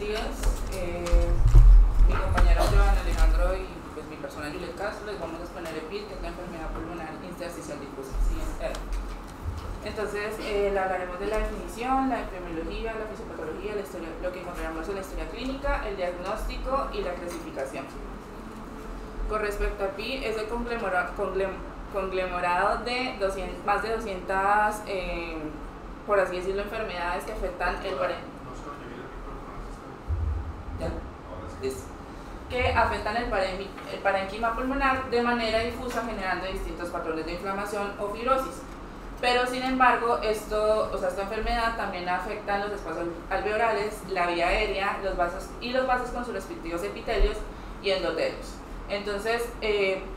días. Mi compañero Joan Alejandro y pues mi persona Juliet Castro les vamos a exponer el PID, que es la enfermedad pulmonar intersticial difusa. Entonces, le hablaremos de la definición, la epidemiología, la fisiopatología, la historia, lo que encontraremos en la historia clínica, el diagnóstico y la clasificación. Con respecto al PID, es el conglomerado de más de 200, por así decirlo, enfermedades que afectan el parénquima pulmonar de manera difusa, generando distintos patrones de inflamación o fibrosis. Pero sin embargo, esta enfermedad también afecta los espacios alveolares, la vía aérea, los vasos con sus respectivos epitelios y endotelios. Entonces,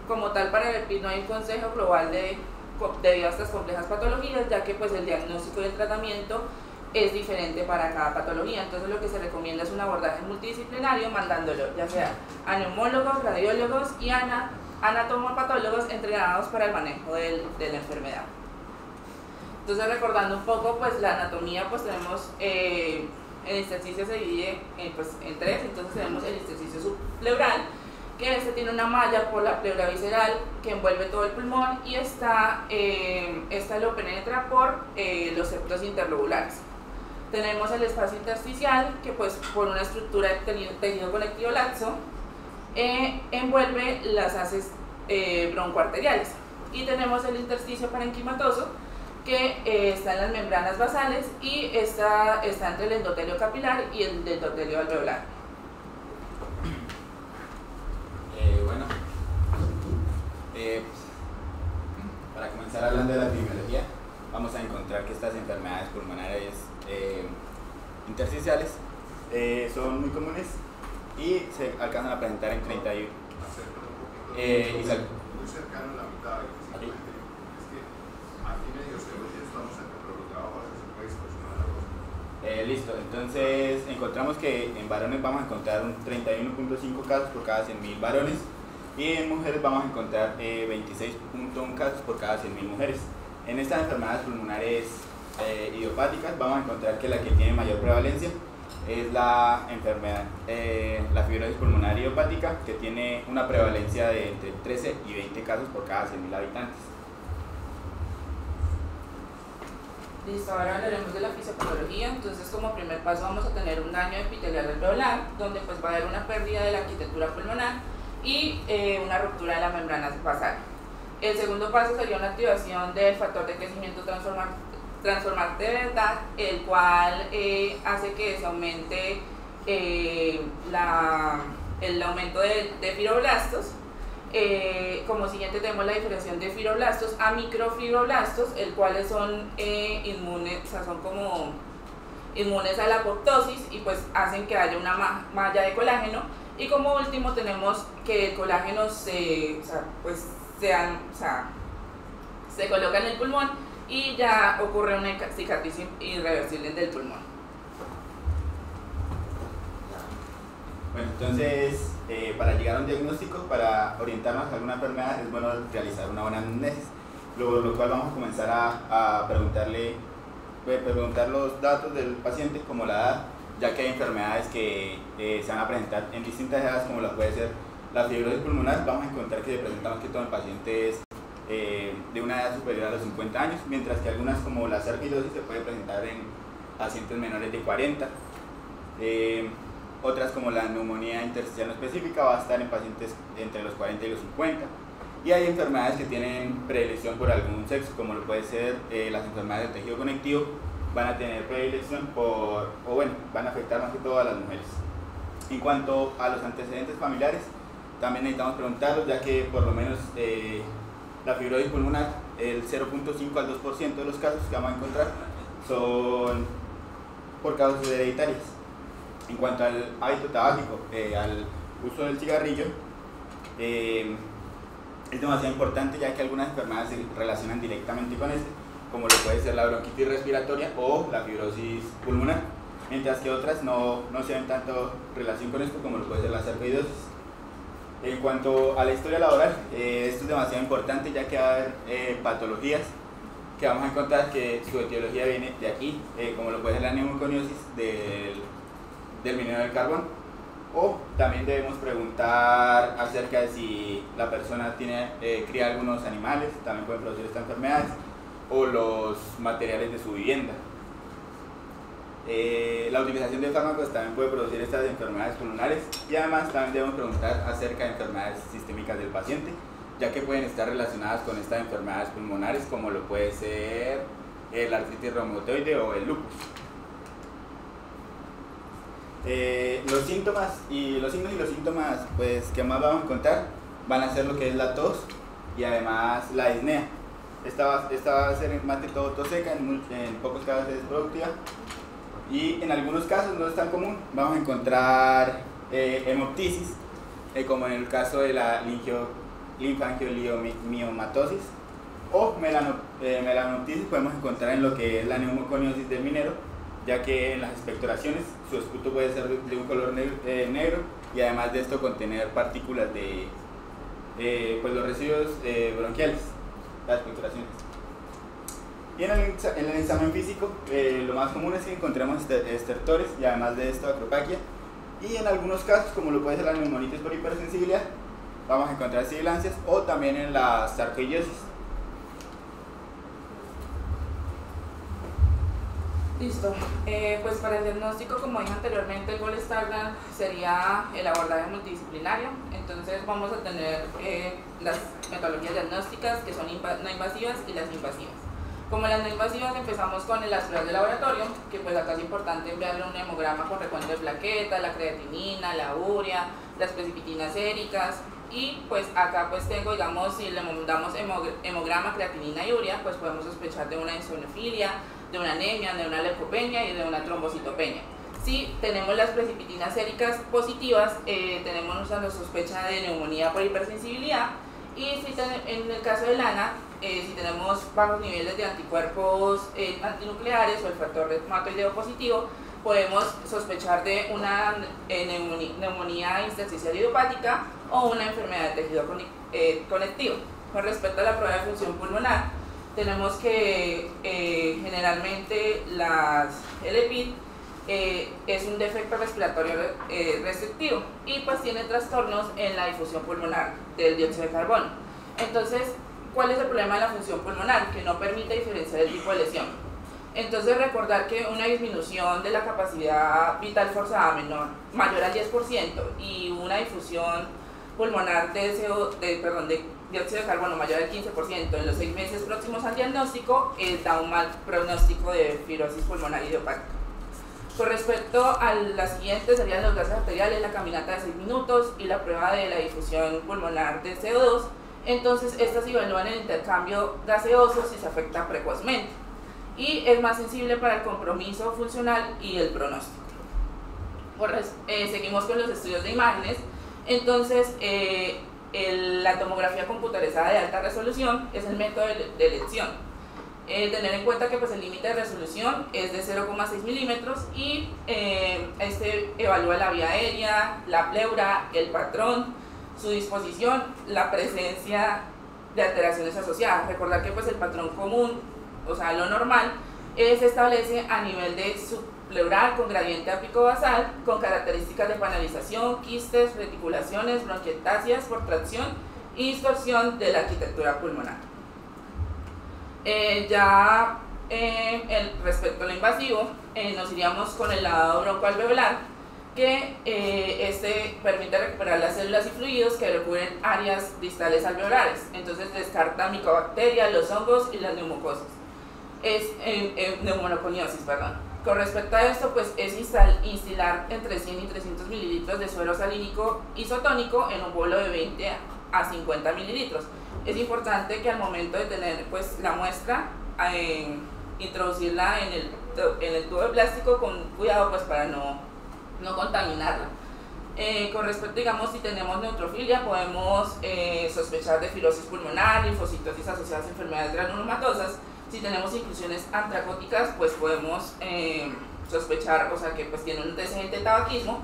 como tal, para el PID no hay un consejo global debido a estas complejas patologías, ya que pues el diagnóstico y el tratamiento es diferente para cada patología. Entonces lo que se recomienda es un abordaje multidisciplinario, mandándolo ya sea a neumólogos, radiólogos y anatomopatólogos entrenados para el manejo de la enfermedad. Entonces, recordando un poco pues la anatomía, pues tenemos el intersticio se divide en tres. Entonces tenemos el intersticio subpleural, que tiene una malla por la pleura visceral que envuelve todo el pulmón, y esta lo penetra por los septos interlobulares. Tenemos el espacio intersticial, que pues por una estructura de tejido conectivo laxo envuelve las haces broncoarteriales. Y tenemos el intersticio parenquimatoso, que está en las membranas basales y está entre el endotelio capilar y el endotelio alveolar. Para comenzar hablando de la epidemiología, vamos a encontrar que estas enfermedades pulmonares intersticiales son muy comunes y se alcanzan a presentar en 31. Muy cercano a la mitad. ¿Aquí? Es que aquí medio se oye, estamos acá, pero lo trabajo a veces se puede distorsionar la voz. Listo, entonces encontramos que en varones vamos a encontrar un 31.5 casos por cada 100.000 varones, y en mujeres vamos a encontrar 26.1 casos por cada 100.000 mujeres. En estas enfermedades pulmonares idiopáticas vamos a encontrar que la que tiene mayor prevalencia es la enfermedad, la fibrosis pulmonar idiopática, que tiene una prevalencia de entre 13 y 20 casos por cada 100.000 habitantes. Listo, ahora hablaremos de la fisiopatología. Entonces, como primer paso vamos a tener un daño epitelial alveolar, donde pues va a haber una pérdida de la arquitectura pulmonar y una ruptura de la membrana basal. El segundo paso sería una activación del factor de crecimiento transformante de Verdad, el cual hace que se aumente el aumento de fibroblastos. Como siguiente tenemos la diferenciación de fibroblastos a microfibroblastos, el cuales son inmunes, o sea, son como inmunes a la apoptosis y pues hacen que haya una malla de colágeno. Y como último tenemos que el colágeno se coloca en el pulmón y ya ocurre una cicatriz irreversible del pulmón. Bueno, entonces, para llegar a un diagnóstico, para orientarnos a alguna enfermedad, es bueno realizar una buena anamnesis, lo cual vamos a comenzar a preguntar los datos del paciente, como la edad, ya que hay enfermedades que se van a presentar en distintas edades, como la puede ser la fibrosis pulmonar. Vamos a encontrar que se presenta más que todo en pacientes de una edad superior a los 50 años, mientras que algunas, como la sarcoidosis, se puede presentar en pacientes menores de 40. Otras, como la neumonía intersticial no específica, va a estar en pacientes entre los 40 y los 50. Y hay enfermedades que tienen predilección por algún sexo, como lo puede ser las enfermedades del tejido conectivo, van a tener predilección van a afectar más que todo a las mujeres. En cuanto a los antecedentes familiares, también necesitamos preguntarlos, ya que por lo menos la fibrosis pulmonar, el 0.5 al 2% de los casos que vamos a encontrar son por causas hereditarias. En cuanto al hábito tabáquico, al uso del cigarrillo, es demasiado importante, ya que algunas enfermedades se relacionan directamente con este, como lo puede ser la bronquitis respiratoria o la fibrosis pulmonar, mientras que otras no se ven tanto relación con esto, como lo puede ser la sarcoidosis. En cuanto a la historia laboral, esto es demasiado importante, ya que va a haber patologías que vamos a encontrar que su etiología viene de aquí, como lo puede ser la neumoconiosis del minero del carbón. O también debemos preguntar acerca de si la persona cría algunos animales, también pueden producir estas enfermedades, o los materiales de su vivienda. La utilización de fármacos también puede producir estas enfermedades pulmonares, y además también debemos preguntar acerca de enfermedades sistémicas del paciente, ya que pueden estar relacionadas con estas enfermedades pulmonares, como lo puede ser la artritis reumatoide o el lupus. Los síntomas y los signos y los síntomas pues, que más vamos a encontrar van a ser lo que es la tos y además la disnea. Esta va a ser más que todo tos seca, en pocos casos es productiva, y en algunos casos no es tan común. Vamos a encontrar hemoptisis, como en el caso de la linfangioliomatosis, o melanoptisis podemos encontrar en lo que es la neumoconiosis del minero, ya que en las expectoraciones su esputo puede ser de un color negro, y además de esto contener partículas de pues los residuos bronquiales, las expectoraciones. Y en el examen físico lo más común es que encontremos estertores y además de esto acropaquia, y en algunos casos, como lo puede ser la neumonitis por hipersensibilidad, vamos a encontrar sibilancias, o también en la sarcoidosis. Listo, pues para el diagnóstico, como dije anteriormente, el gold standard sería el abordaje multidisciplinario. Entonces vamos a tener las metodologías diagnósticas, que son no invasivas y las invasivas. Como las no invasivas, empezamos con las pruebas de laboratorio, que pues acá es importante enviarle un hemograma con recuento de plaquetas, la creatinina, la urea, las precipitinas séricas, y pues acá pues tengo, digamos, si le damos hemograma, creatinina y urea, pues podemos sospechar de una eosinofilia, de una anemia, de una leucopenia y de una trombocitopenia. Si tenemos las precipitinas séricas positivas, tenemos una sospecha de neumonía por hipersensibilidad, y si en el caso de Lana, si tenemos bajos niveles de anticuerpos antinucleares o el factor reumatoideo positivo, podemos sospechar de una neumonía intersticial idiopática o una enfermedad de tejido conectivo. Con respecto a la prueba de función pulmonar, tenemos que generalmente el EPID es un defecto respiratorio restrictivo, y pues tiene trastornos en la difusión pulmonar del dióxido de carbono. Entonces, ¿cuál es el problema de la función pulmonar? Que no permite diferenciar el tipo de lesión. Entonces, recordar que una disminución de la capacidad vital forzada mayor al 10% y una difusión pulmonar de dióxido de carbono mayor al 15% en los 6 meses próximos al diagnóstico da un mal pronóstico de fibrosis pulmonar idiopática. Con respecto a la siguiente, serían los gases arteriales, la caminata de 6 minutos y la prueba de la difusión pulmonar de CO2. Entonces, estas evalúan el intercambio gaseoso si se afecta precozmente, y es más sensible para el compromiso funcional y el pronóstico. Seguimos con los estudios de imágenes. Entonces, la tomografía computarizada de alta resolución es el método de elección. Tener en cuenta que pues, el límite de resolución es de 0,6 milímetros, y este evalúa la vía aérea, la pleura, el patrón, su disposición, la presencia de alteraciones asociadas. Recordar que pues, el patrón común, o sea, lo normal, se establece a nivel de subpleural con gradiente apico-basal, con características de panelización, quistes, reticulaciones, bronquiectasias por tracción y distorsión de la arquitectura pulmonar. Respecto a lo invasivo, nos iríamos con el lavado broncoalveolar, que este permite recuperar las células y fluidos que recubren áreas distales alveolares. Entonces descarta micobacterias, los hongos y las neumoconiosis. Con respecto a esto, pues es instilar entre 100 y 300 mililitros de suero salínico isotónico en un bolo de 20 a 50 mililitros. Es importante que al momento de tener pues, la muestra, introducirla en el tubo de plástico con cuidado pues, para no contaminarla. Con respecto, digamos, si tenemos neutrofilia, podemos sospechar de fibrosis pulmonar, linfocitosis asociadas a enfermedades granulomatosas. Si tenemos inclusiones antracóticas, pues podemos sospechar, o sea, que pues tiene un antecedente de tabaquismo.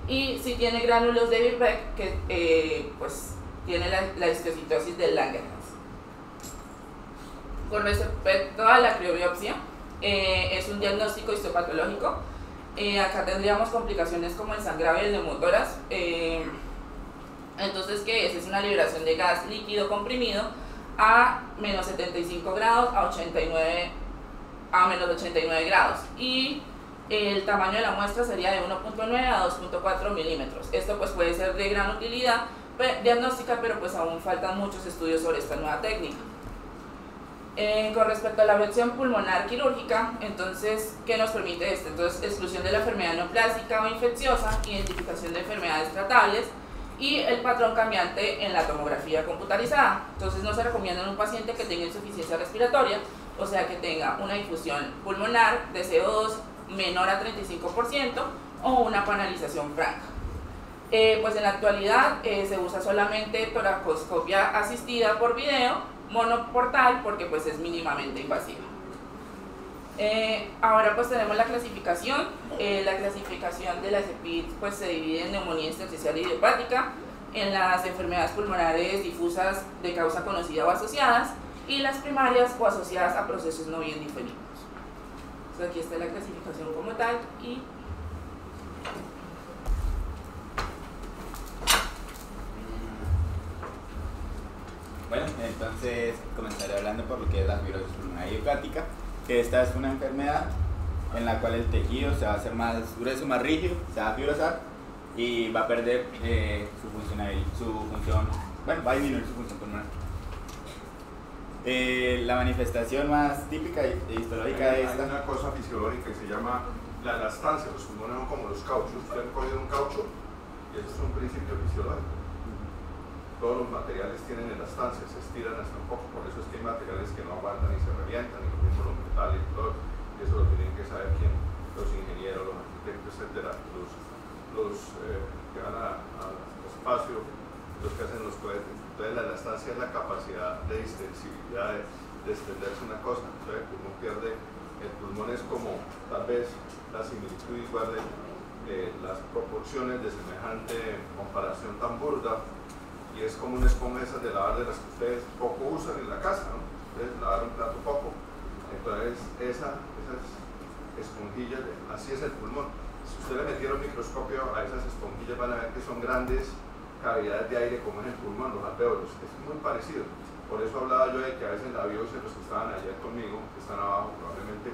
Y si tiene gránulos de Birbeck, que pues tiene la histocitosis del Langerhans. Con respecto a la criobiopsia, es un diagnóstico histopatológico Acá tendríamos complicaciones como el sangrado y el neumotórax. Entonces, ¿qué es? Es una liberación de gas líquido comprimido a menos 75 grados a menos 89 grados. Y el tamaño de la muestra sería de 1.9 a 2.4 milímetros. Esto pues puede ser de gran utilidad diagnóstica, pero pues aún faltan muchos estudios sobre esta nueva técnica. Con respecto a la biopsia pulmonar quirúrgica, entonces, ¿qué nos permite esto? Entonces, exclusión de la enfermedad neoplásica o infecciosa, identificación de enfermedades tratables y el patrón cambiante en la tomografía computarizada. Entonces, no se recomienda en un paciente que tenga insuficiencia respiratoria, o sea, que tenga una difusión pulmonar de CO2 menor a 35% o una panalización franca. Pues en la actualidad se usa solamente toracoscopia asistida por video monoportal porque pues es mínimamente invasiva. Ahora pues tenemos la clasificación. La clasificación de la EPID pues se divide en neumonía intersticial idiopática, en las enfermedades pulmonares difusas de causa conocida o asociadas y las primarias o asociadas a procesos no bien definidos. Entonces aquí está la clasificación como tal y bueno, entonces comenzaré hablando por lo que es la fibrosis pulmonar idiopática, que esta es una enfermedad en la cual el tejido se va a hacer más grueso, más rígido, se va a fibrosar y va a perder su función, bueno, va a disminuir su función pulmonar. La manifestación más típica e histológica de esta... Hay una cosa fisiológica que se llama la elastancia. Los pulmones son como los cauchos. Usted ha cogido un caucho y eso es un principio fisiológico. Todos los materiales tienen elastancia, se estiran hasta un poco. Por eso es que hay materiales que no aguantan y se revientan, y lo mismo los metales y todo. Y eso lo tienen que saber quién, los ingenieros, los arquitectos, etcétera, los que van al espacio, los que hacen los cohetes. Entonces la elastancia es la capacidad de distensibilidad, de extenderse una cosa. Entonces el pulmón pierde, el pulmón es como tal vez la similitud igual de las proporciones de semejante comparación tan burda, y es como una esponja esas de lavar de las que ustedes poco usan en la casa, ¿no? Ustedes lavar un plato poco, entonces esas esponjillas, así es el pulmón. Si usted le metiera un microscopio a esas esponjillas van a ver que son grandes cavidades de aire como en el pulmón, los alvéolos, es muy parecido. Por eso hablaba yo de que a veces la biopsia, los que estaban ayer conmigo, que están abajo probablemente,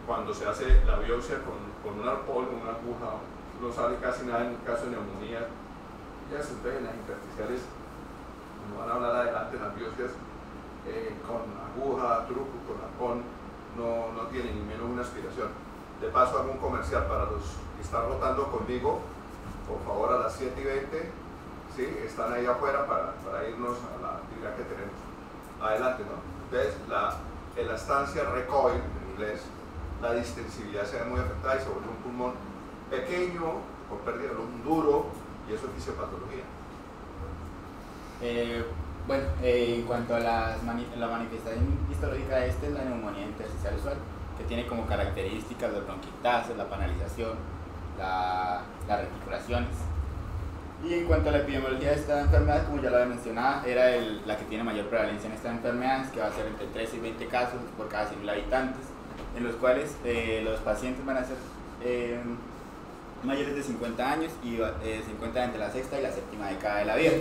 cuando se hace la biopsia con un arpón, una aguja, no sale casi nada en el caso de neumonía. Ya se ven las intersticiales, como van a hablar adelante, las biopsias con aguja, truco, con arpón, no tienen ni menos una aspiración. De paso hago un comercial para los que están rotando conmigo, por favor a las 7:20, ¿sí? Están ahí afuera para irnos a la actividad que tenemos. Adelante, ¿no? Entonces la elastancia recoil, en inglés, la distensibilidad se ve muy afectada y se vuelve un pulmón pequeño, con pérdida de volumen duro, y eso es fisiopatología. Bueno, en cuanto a la manifestación histológica de esta es la neumonía intersticial usual, que tiene como características las bronquiectasias, la panalización, las reticulaciones. Y en cuanto a la epidemiología de esta enfermedad, como ya lo había mencionado, era la que tiene mayor prevalencia en esta enfermedad, que va a ser entre 13 y 20 casos por cada 100.000 habitantes, en los cuales los pacientes van a ser mayores de 50 años y se encuentran entre la sexta y la séptima década de la vida.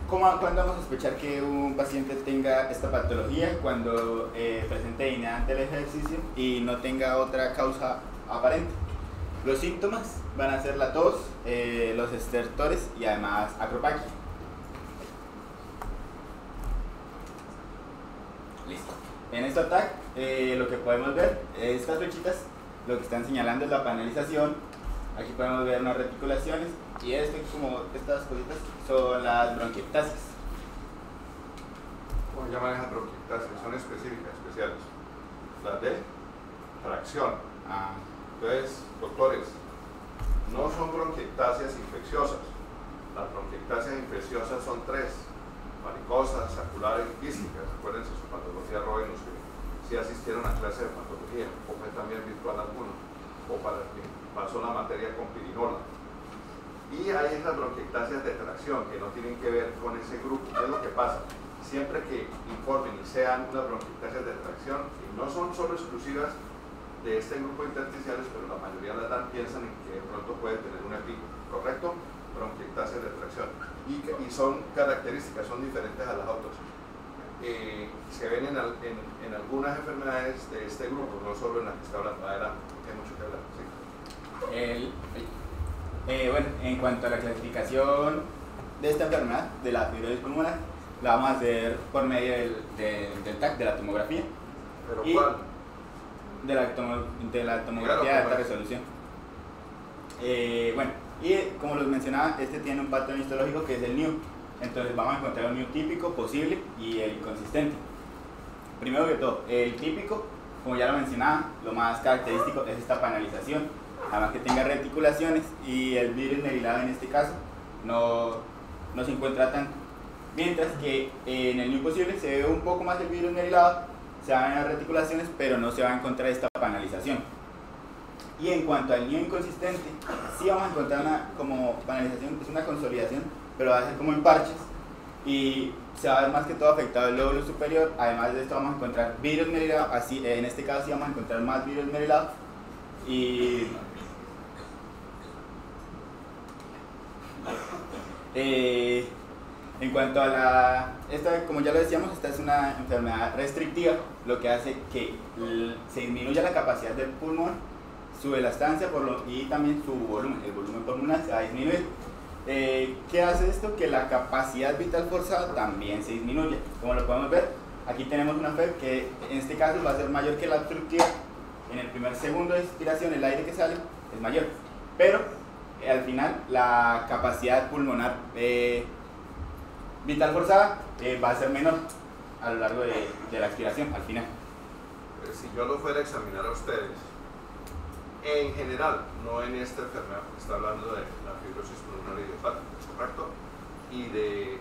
¿Cuándo vamos a sospechar que un paciente tenga esta patología? Cuando presente disnea ante el ejercicio y no tenga otra causa aparente. Los síntomas van a ser la tos, los estertores y además acropaquia. Listo. En este ataque lo que podemos ver, estas flechitas lo que están señalando es la panalización. Aquí podemos ver unas reticulaciones y como estas cositas son las bronquiectasias. ¿Cómo se llaman esas bronquiectasias? Son específicas, especiales. Las de tracción. Entonces, doctores, no son bronquiectasias infecciosas. Las bronquiectasias infecciosas son tres: varicosas, saculares y quísticas. Acuérdense su patología Roy, los que sí asistieron a clase de patología, o fue también virtual alguno, o para el que pasó la materia con pirinola. Y hay esas bronquiectasias de tracción que no tienen que ver con ese grupo. ¿Qué es lo que pasa? siempre que informen y sean unas bronquiectasias de tracción, y no son solo exclusivas de este grupo de intersticiales, pero la mayoría las dan, piensan en que de pronto puede tener un epico, ¿correcto? Bronquiectasias de tracción. Y son características, son diferentes a las otras. Se ven en algunas enfermedades de este grupo, no solo en la que está hablando. Adelante, porque hay mucho que hablar. Sí. Bueno, en cuanto a la clasificación de esta enfermedad, de la fibrosis pulmonar, la vamos a hacer por medio del TAC, de la tomografía. ¿Pero y cuál? De la tomografía de alta resolución. Bueno, y como les mencionaba, este tiene un patrón histológico que es el NIU. Entonces vamos a encontrar un NIU típico, posible y el inconsistente. Primero que todo, el típico, como ya lo mencionaba, lo más característico es esta panalización, además que tenga reticulaciones, y el virus nerilado en este caso no se encuentra tanto. Mientras que en el NIU posible se ve un poco más el virus nerilado, se van a ver las reticulaciones, pero no se va a encontrar esta panalización. Y en cuanto al NIU inconsistente, sí vamos a encontrar una como panalización, es una consolidación, pero va a ser como en parches, y se va a ver más que todo afectado el lóbulo superior. Además de esto vamos a encontrar virus nerilado, así, en este caso sí vamos a encontrar más virus nerilado. Y en cuanto a esta, como ya lo decíamos, esta es una enfermedad restrictiva, lo que hace que se disminuya la capacidad del pulmón, su elastancia y también su volumen, el volumen pulmonar se va a disminuir. ¿Qué hace esto? Que la capacidad vital forzada también se disminuye. Como lo podemos ver, aquí tenemos una FEB que en este caso va a ser mayor que la obstructiva. En el primer segundo de expiración el aire que sale es mayor, pero al final la capacidad pulmonar vital forzada va a ser menor a lo largo de la expiración al final. Si yo lo fuera a examinar a ustedes, en general, no en esta enfermedad, porque está hablando de la fibrosis pulmonar idiopática, ¿correcto? Y de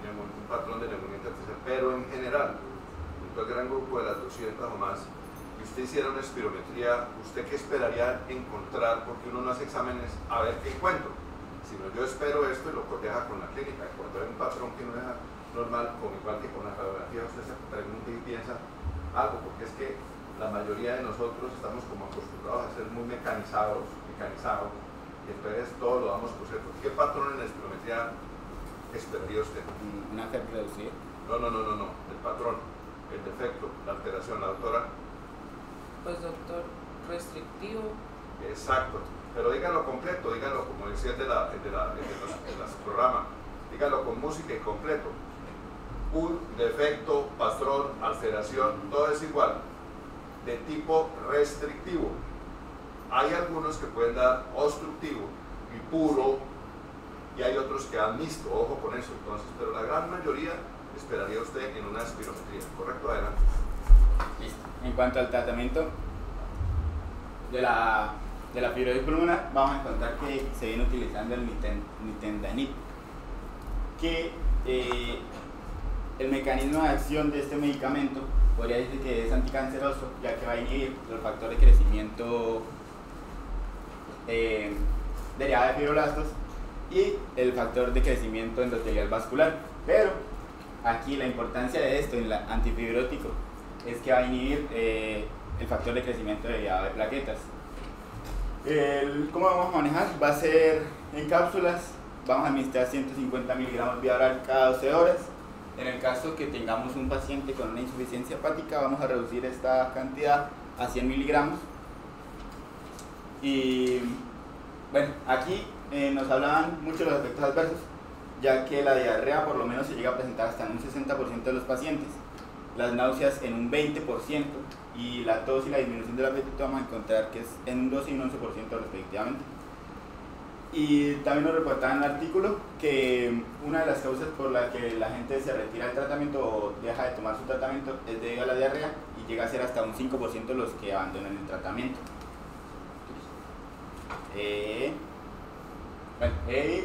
un patrón de neumonía intersticial, pero en general, en todo el gran grupo de las 200 o más, y usted hiciera una espirometría, ¿usted qué esperaría encontrar? Porque uno no hace exámenes a ver qué encuentro, sino yo espero esto y lo coteja con la clínica. Cuando hay un patrón que no es normal, como igual que con la radiografía, usted se pregunta y piensa algo, porque es que la mayoría de nosotros estamos como acostumbrados a ser muy mecanizados, y entonces todo lo damos por cierto. ¿Qué patrón en la espirometría esperaría usted? ¿Una FEB reducida? No, el patrón, el defecto, la alteración, la doctora. Pues doctor, restrictivo. Exacto, pero dígalo completo, dígalo como decía el de los programas, dígalo con música y completo. Un defecto, patrón, alteración, todo es igual, de tipo restrictivo. Hay algunos que pueden dar obstructivo y puro, y hay otros que dan mixto, ojo con eso. Entonces, pero la gran mayoría esperaría usted en una espirometría. ¿Correcto? Adelante. Listo. En cuanto al tratamiento de la fibrosis pulmonar, vamos a encontrar que se viene utilizando el nintedanib, que el mecanismo de acción de este medicamento podría decir que es anticanceroso, ya que va a inhibir el factor de crecimiento derivado de fibroblastos y el factor de crecimiento endotelial vascular. Pero aquí la importancia de esto en el antifibrótico es que va a inhibir el factor de crecimiento derivado de plaquetas. ¿Cómo vamos a manejar? Va a ser en cápsulas, vamos a administrar 150 miligramos vía oral cada 12 horas. En el caso que tengamos un paciente con una insuficiencia hepática, vamos a reducir esta cantidad a 100 miligramos. Y bueno, aquí nos hablaban mucho de los efectos adversos, ya que la diarrea por lo menos se llega a presentar hasta en un 60% de los pacientes, las náuseas en un 20%, y la tos y la disminución del apetito vamos a encontrar que es en un 12 y un 11% respectivamente. Y también nos reportaban en el artículo que una de las causas por la que la gente se retira del tratamiento o deja de tomar su tratamiento es debido a la diarrea, y llega a ser hasta un 5% los que abandonan el tratamiento.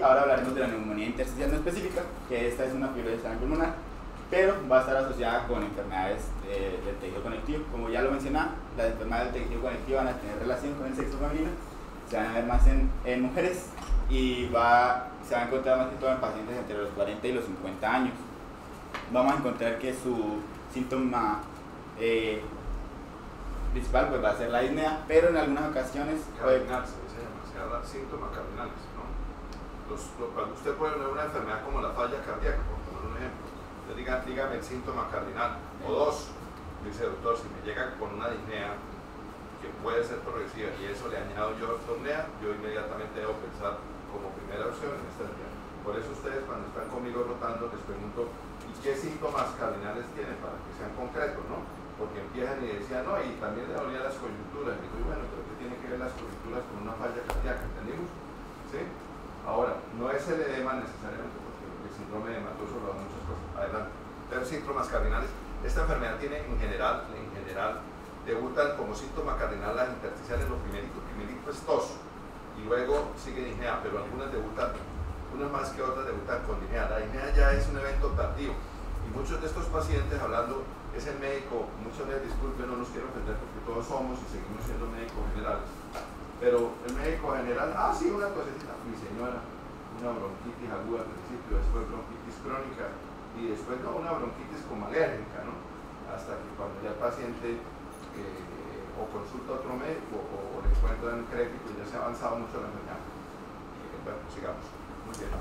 Ahora hablaremos de la neumonía intersticial no específica, que esta es una fibrosis pulmonar, pero va a estar asociada con enfermedades del tejido conectivo. Como ya lo mencionaba, las enfermedades del tejido conectivo van a tener relación con el sexo femenino, se van a ver más en mujeres, y se va a encontrar más que todo en pacientes entre los 40 y los 50 años. Vamos a encontrar que su síntoma principal pues va a ser la disnea, pero en algunas ocasiones Cardinal, se llama síntomas cardinales, ¿no? Cuando usted puede tener una enfermedad como la falla cardíaca, por poner un ejemplo, usted dígame el síntoma cardinal, o dos, dice doctor, si me llega con una disnea que puede ser progresiva y eso le añado yo ortopnea, yo inmediatamente debo pensar como primera opción en esta línea. Por eso ustedes cuando están conmigo rotando les pregunto, ¿y qué síntomas cardinales tienen para que sean concretos, no? Porque empiezan y decían, no, y también le dolían las coyunturas. Y digo, bueno, pero ¿qué tiene que ver las coyunturas con una falla cardíaca? ¿Entendimos? ¿Sí? Ahora, no es el edema necesariamente, porque el síndrome hematoso lo da muchas cosas. Adelante. Pero síntomas cardinales, esta enfermedad tiene en general, debutan como síntoma cardinal las intersticiales, lo primerito es tos, y luego sigue disnea, pero algunas debutan, unas más que otras debutan con disnea. La disnea ya es un evento tardío, y muchos de estos pacientes, hablando, es el médico, muchos les disculpen, no nos quiero ofender porque todos somos y seguimos siendo médicos generales, pero el médico general, sí, una cosita, mi señora, una bronquitis aguda al principio, después bronquitis crónica, y después no, una bronquitis como alérgica, ¿no? Hasta que cuando ya el paciente o consulta a otro médico o le encuentran crédito, ya se ha avanzado mucho la enfermedad. Bueno, sigamos. Muy bien.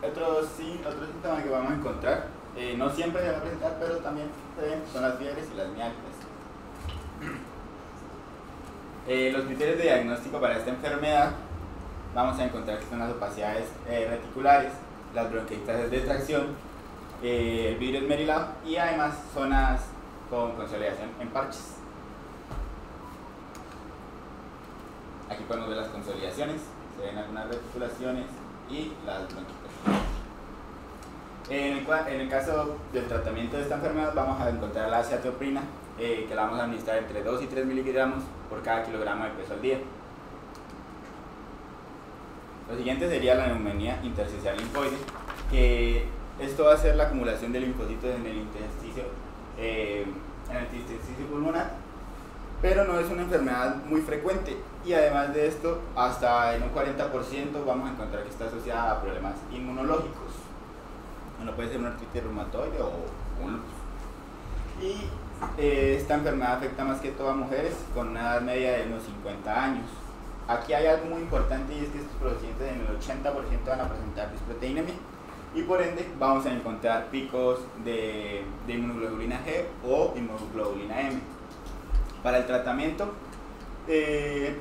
Otro síntoma que vamos a encontrar, no siempre se va a presentar, pero también son las fiebres y las mialgias. Los criterios de diagnóstico para esta enfermedad, vamos a encontrar que son las opacidades reticulares, las bronquitis de tracción, el vidrio esmerilado y además zonas con consolidación en parches. Aquí podemos ver las consolidaciones, se ven algunas reticulaciones y las bronquitis. En el caso del tratamiento de esta enfermedad vamos a encontrar la acetoprina, que la vamos a administrar entre 2 y 3 miligramos por cada kilogramo de peso al día. Lo siguiente sería la neumonía intersticial linfoide, que esto va a ser la acumulación de linfocitos en el intersticio pulmonar, pero no es una enfermedad muy frecuente y además de esto, hasta en un 40% vamos a encontrar que está asociada a problemas inmunológicos. Uno puede ser una artritis reumatoide o un lupus. Y esta enfermedad afecta más que todo a mujeres con una edad media de unos 50 años. Aquí hay algo muy importante y es que estos pacientes en el 80% van a presentar disproteinemia y por ende vamos a encontrar picos de inmunoglobulina G o inmunoglobulina M. Para el tratamiento,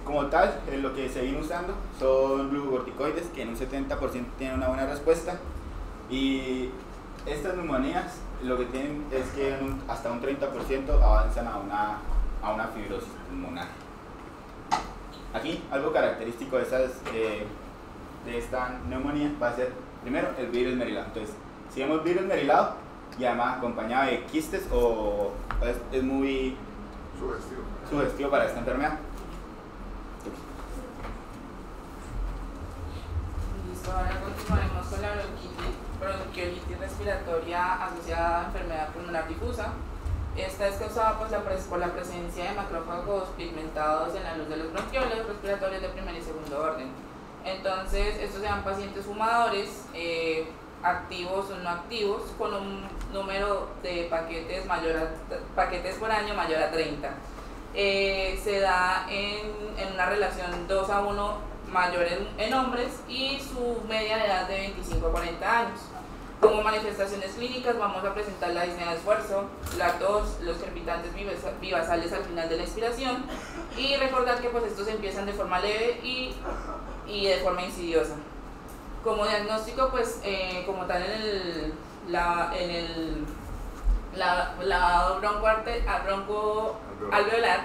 como tal, lo que se viene usando son glucocorticoides que en un 70% tienen una buena respuesta, y estas neumonías lo que tienen es que hasta un 30% avanzan a una fibrosis pulmonar. Aquí algo característico de esta neumonía va a ser primero el virus esmerilado. Entonces, si vemos virus esmerilado y además acompañado de quistes, es muy sugestivo para esta enfermedad. Listo, ahora continuaremos con la bronquiolitis respiratoria asociada a enfermedad pulmonar difusa. Esta es causada por la presencia de macrófagos pigmentados en la luz de los bronquiolos respiratorios de primer y segundo orden. Entonces, estos sean pacientes fumadores, activos o no activos, con un número de paquetes por año mayor a 30. Se da en una relación 2:1 mayor en hombres y su media de edad de 25 a 40 años. Como manifestaciones clínicas vamos a presentar la disnea de esfuerzo, la tos, los crepitantes vivasales al final de la expiración, y recordar que pues estos empiezan de forma leve y de forma insidiosa. Como diagnóstico, pues como tal en el lavado broncoalveolar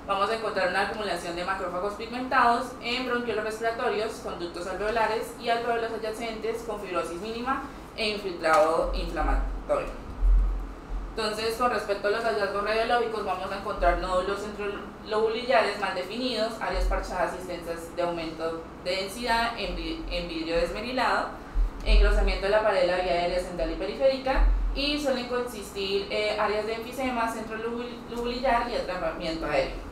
vamos a encontrar una acumulación de macrófagos pigmentados en bronquiolos respiratorios, conductos alveolares y alveolos adyacentes con fibrosis mínima e infiltrado inflamatorio. Entonces, con respecto a los hallazgos radiológicos, vamos a encontrar nódulos centrolobulillares mal definidos, áreas parchadas y extensas de aumento de densidad en vidrio desmerilado, engrosamiento de la pared de la vía aérea central y periférica, y suelen consistir áreas de enfisema centrolobulillar y atrapamiento aéreo.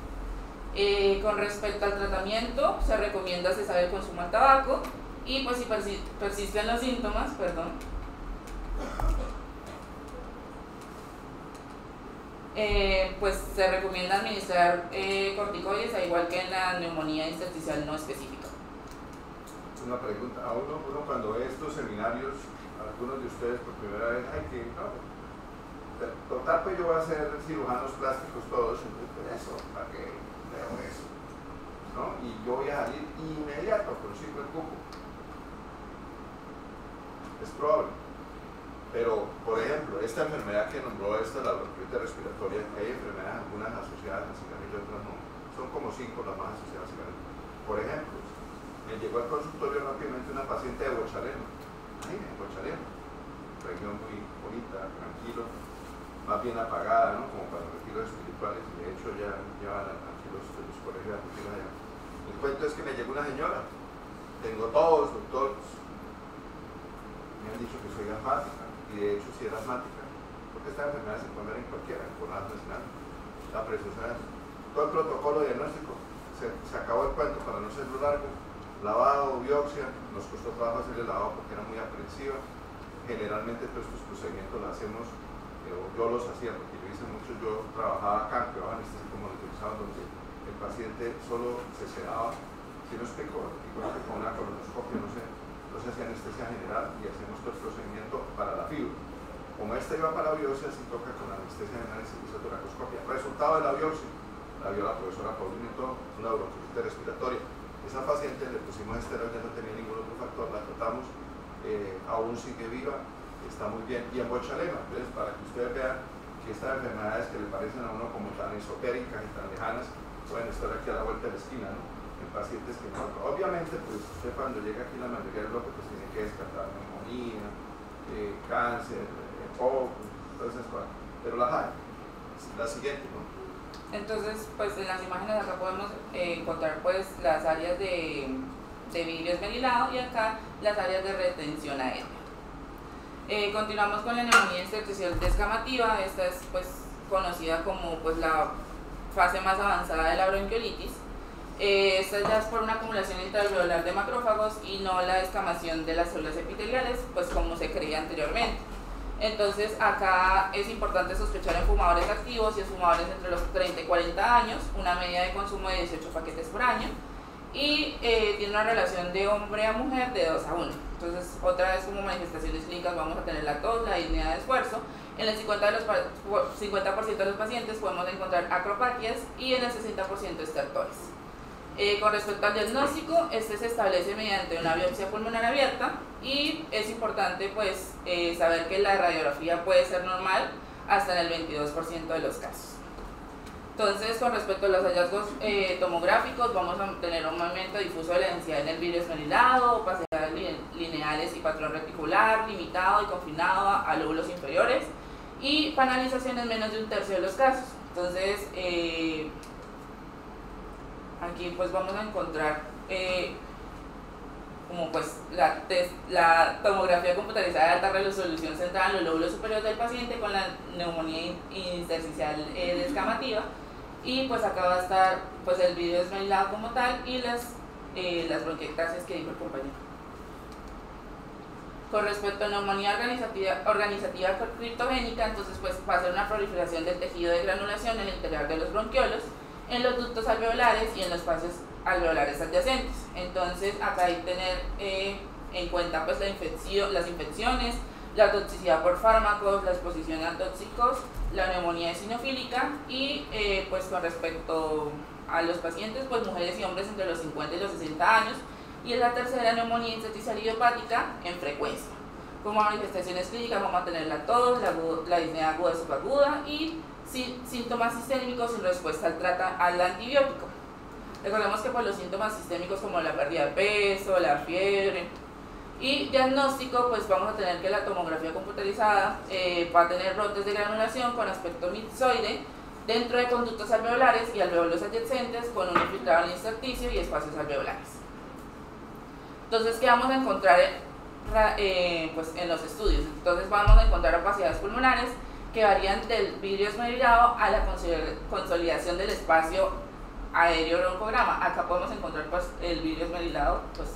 Con respecto al tratamiento, se recomienda cesar el consumo del tabaco y pues si persisten los síntomas, pues se recomienda administrar corticoides, al igual que en la neumonía intersticial no específica. Una pregunta, a uno cuando ve estos seminarios, algunos de ustedes por primera vez, total, pues yo voy a ser cirujanos plásticos todos, entonces pues eso, ¿para qué veo eso? ¿No? Y yo voy a salir inmediato con ciclo el cupo. Es probable. Pero, por ejemplo, esta enfermedad que nombró, la bronquitis respiratoria, hay enfermedades algunas asociadas al cigarrillo, otras no. Son como 5 las más asociadas al cigarrillo. Por ejemplo, me llegó al consultorio rápidamente una paciente de Bochalema. En Bochalema. Región muy bonita, tranquilo, más bien apagada, ¿no? Como para retiros espirituales, y de hecho ya llevan aquí los colegios de retiros allá. El cuento es que me llegó una señora, tengo todos, doctores, me han dicho que soy asmática, y de hecho sí era asmática, porque esta enfermedad se puede ver en cualquiera, en coronado nacional, la presión, todo el protocolo diagnóstico, se acabó el cuento para no serlo largo, lavado, biopsia, nos costó trabajo hacer el lavado porque era muy aprensiva. Generalmente todos estos procedimientos los hacemos, yo los hacía porque yo hice mucho, yo trabajaba acá, pero anestesia como utilizaba, donde el paciente solo se sedaba, si no explico, igual que con una colonoscopia, no se hacía anestesia general y hacemos todo el procedimiento para la fibra. Como esta iba para la biopsia, se toca con anestesia general y se hizo toracoscopia. Resultado de la biopsia, la vio la profesora Paulina y todo, una bronquitis respiratoria. Esa paciente le pusimos esteroides, no tenía ningún otro factor, la tratamos, aún sigue viva, está muy bien. Y en Bochalema, entonces, para que ustedes vean que estas enfermedades que le parecen a uno como tan esotéricas y tan lejanas, pueden estar aquí a la vuelta de la esquina, ¿no? En pacientes que no. Obviamente, pues usted cuando llega aquí la mayoría del bloque, pues tiene que descartar neumonía, cáncer, todas esas cosas, pero las hay. La siguiente, ¿no? Entonces, pues en las imágenes acá podemos encontrar pues las áreas de vidrio esmerilado y acá las áreas de retención aérea. Continuamos con la neumonía intersticial descamativa. Esta es pues conocida como pues la fase más avanzada de la bronquiolitis. Esta ya es por una acumulación intraalveolar de macrófagos y no la descamación de las células epiteliales, pues como se creía anteriormente. Entonces acá es importante sospechar en fumadores activos y en fumadores entre los 30 y 40 años, una media de consumo de 18 paquetes por año y tiene una relación de hombre a mujer de 2 a 1. Entonces otra vez como manifestaciones clínicas vamos a tener la tos, la disnea de esfuerzo. En el 50% de los pacientes podemos encontrar acropaquias y en el 60% estertores. Con respecto al diagnóstico, este se establece mediante una biopsia pulmonar abierta y es importante pues saber que la radiografía puede ser normal hasta en el 22% de los casos. Entonces, con respecto a los hallazgos tomográficos, vamos a tener un aumento difuso de la densidad en el vidrio esmerilado, opacidades lineales y patrón reticular, limitado y confinado a lóbulos inferiores y panalización en menos de 1/3 de los casos. Entonces, aquí pues vamos a encontrar como pues la tomografía computarizada de alta resolución centrada en los lóbulos superiores del paciente con la neumonía intersticial descamativa, y pues acá va a estar pues el vidrio esmerilado como tal y las bronquiectasias que dijo el compañero. Con respecto a neumonía organizativa criptogénica, entonces pues va a ser una proliferación del tejido de granulación en el interior de los bronquiolos, en los ductos alveolares y en los espacios alveolares adyacentes. Entonces acá hay que tener en cuenta pues las infecciones, la toxicidad por fármacos, la exposición a tóxicos, la neumonía eosinofílica y pues con respecto a los pacientes, pues mujeres y hombres entre los 50 y los 60 años, y en la tercera neumonía intersticial idiopática en frecuencia. Como manifestaciones clínicas vamos a tener la tos, la disnea aguda subaguda y síntomas sistémicos sin respuesta al antibiótico. Recordemos que por los síntomas sistémicos como la pérdida de peso, la fiebre y diagnóstico, pues vamos a tener que la tomografía computarizada va a tener brotes de granulación con aspecto mixizoide dentro de conductos alveolares y alveolos adyacentes con un infiltrado en el intersticio y espacios alveolares. Entonces, ¿qué vamos a encontrar pues en los estudios? Entonces vamos a encontrar opacidades pulmonares que varían del vidrio esmerilado a la consolidación del espacio aéreo broncograma. Acá podemos encontrar pues el vidrio esmerilado pues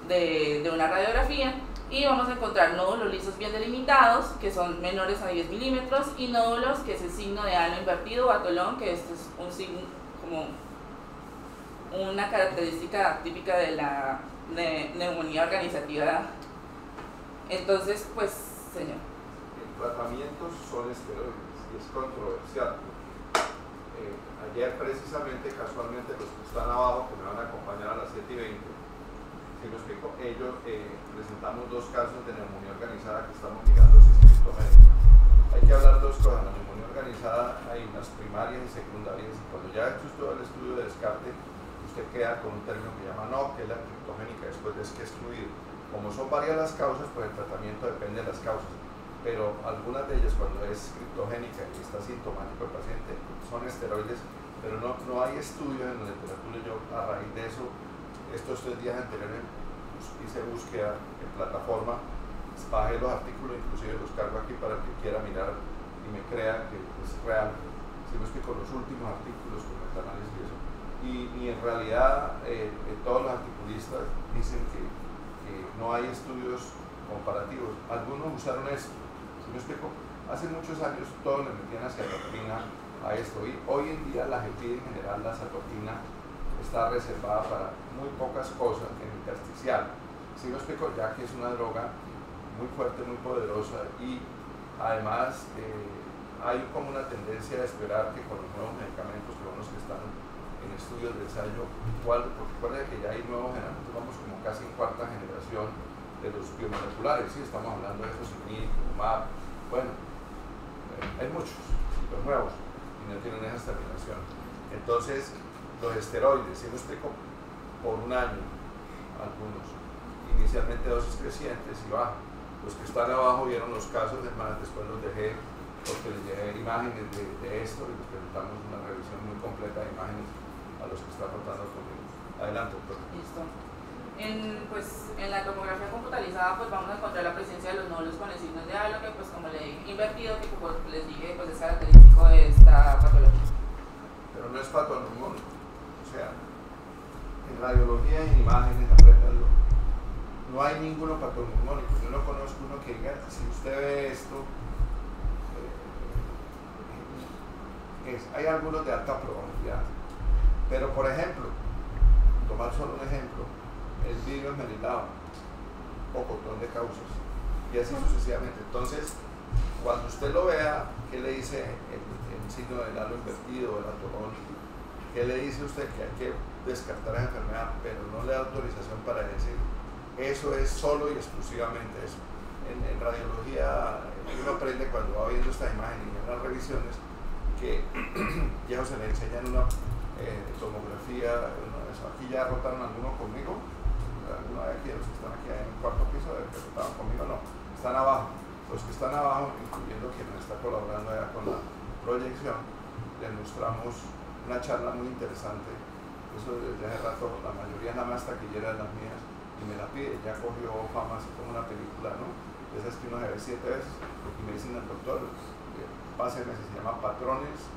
de una radiografía, y vamos a encontrar nódulos lisos bien delimitados que son menores a 10 milímetros, y nódulos que es el signo de halo invertido o atolón, que esto es un signo como una característica típica de la neumonía organizativa. Entonces, pues, señor. El tratamiento son esteroides y es controversial. Ayer precisamente, casualmente, los que están abajo, que me van a acompañar a las 7:20, si lo explico, ellos presentamos 2 casos de neumonía organizada que estamos mirando si es criptogénica. Hay que hablar 2 cosas. La neumonía organizada hay unas primarias y secundarias, y cuando ya ha hecho usted el estudio de descarte, usted queda con un término que llama NOC, que es la criptogénica, después de que excluir. Como son varias las causas, pues el tratamiento depende de las causas, pero algunas de ellas, cuando es criptogénica y está sintomático el paciente, son esteroides, pero no hay estudios en la literatura. Yo, a raíz de eso, estos 3 días anteriores hice búsqueda en plataforma, bajé los artículos, inclusive los cargo aquí para el que quiera mirar y me crea que es real. Si no explico los últimos artículos con el análisis y eso, y en realidad todos los articulistas dicen que no hay estudios comparativos. Algunos usaron esto, si me explico, hace muchos años todos le metían acetopina a esto, y hoy en día la GEPID en general, la acetopina está reservada para muy pocas cosas en intersticial, si me explico, ya que es una droga muy fuerte, muy poderosa, y además hay como una tendencia a esperar que con los nuevos medicamentos, que son los que están en estudios de ensayo, porque recuerden que ya hay nuevos, vamos como casi en 4ª generación de los biomoleculares, ¿sí? Estamos hablando de Fusimib, Umab, bueno, hay muchos, los nuevos, y no tienen esa terminación. Entonces, los esteroides, si me explico, por un año, algunos, inicialmente dosis crecientes y bajan. Los que están abajo vieron los casos, además después los dejé, porque les llevé imágenes de esto y les presentamos una revisión muy completa de imágenes a los que están tratando conmigo. Adelante, doctor. Listo. En la tomografía computarizada pues vamos a encontrar la presencia de los nódulos con el signo de halo, que pues como le he invertido, que como les dije pues es característico de esta patología. Pero no es patoneumónico, o sea, en radiología, en imágenes, apréndanlo. No hay ninguno patoneumónico. Yo no conozco uno que diga, si usted ve esto, hay algunos de alta probabilidad. Pero por ejemplo, tomar solo un ejemplo, el vidrio esmerilado, pocotón de causas, y así sucesivamente. Entonces, cuando usted lo vea, ¿qué le dice el signo del halo invertido, el atolón? ¿Qué le dice usted? Que hay que descartar esa enfermedad, pero no le da autorización para decir eso es solo y exclusivamente eso. En radiología, uno aprende cuando va viendo estas imágenes y en las revisiones que ya se le enseñan una tomografía. Aquí ya rotaron algunos conmigo, algunos de aquí, los que están aquí en el 4º piso, de que rotaron conmigo, no, están abajo. Los que están abajo, incluyendo quien está colaborando allá con la proyección, les mostramos una charla muy interesante. Eso desde hace rato, la mayoría es la más taquillera de las mías y me la pide. Ya cogió fama así como una película, ¿no? Esas que uno se ve 7 veces, y me dicen al doctor, páseme, se llama patrones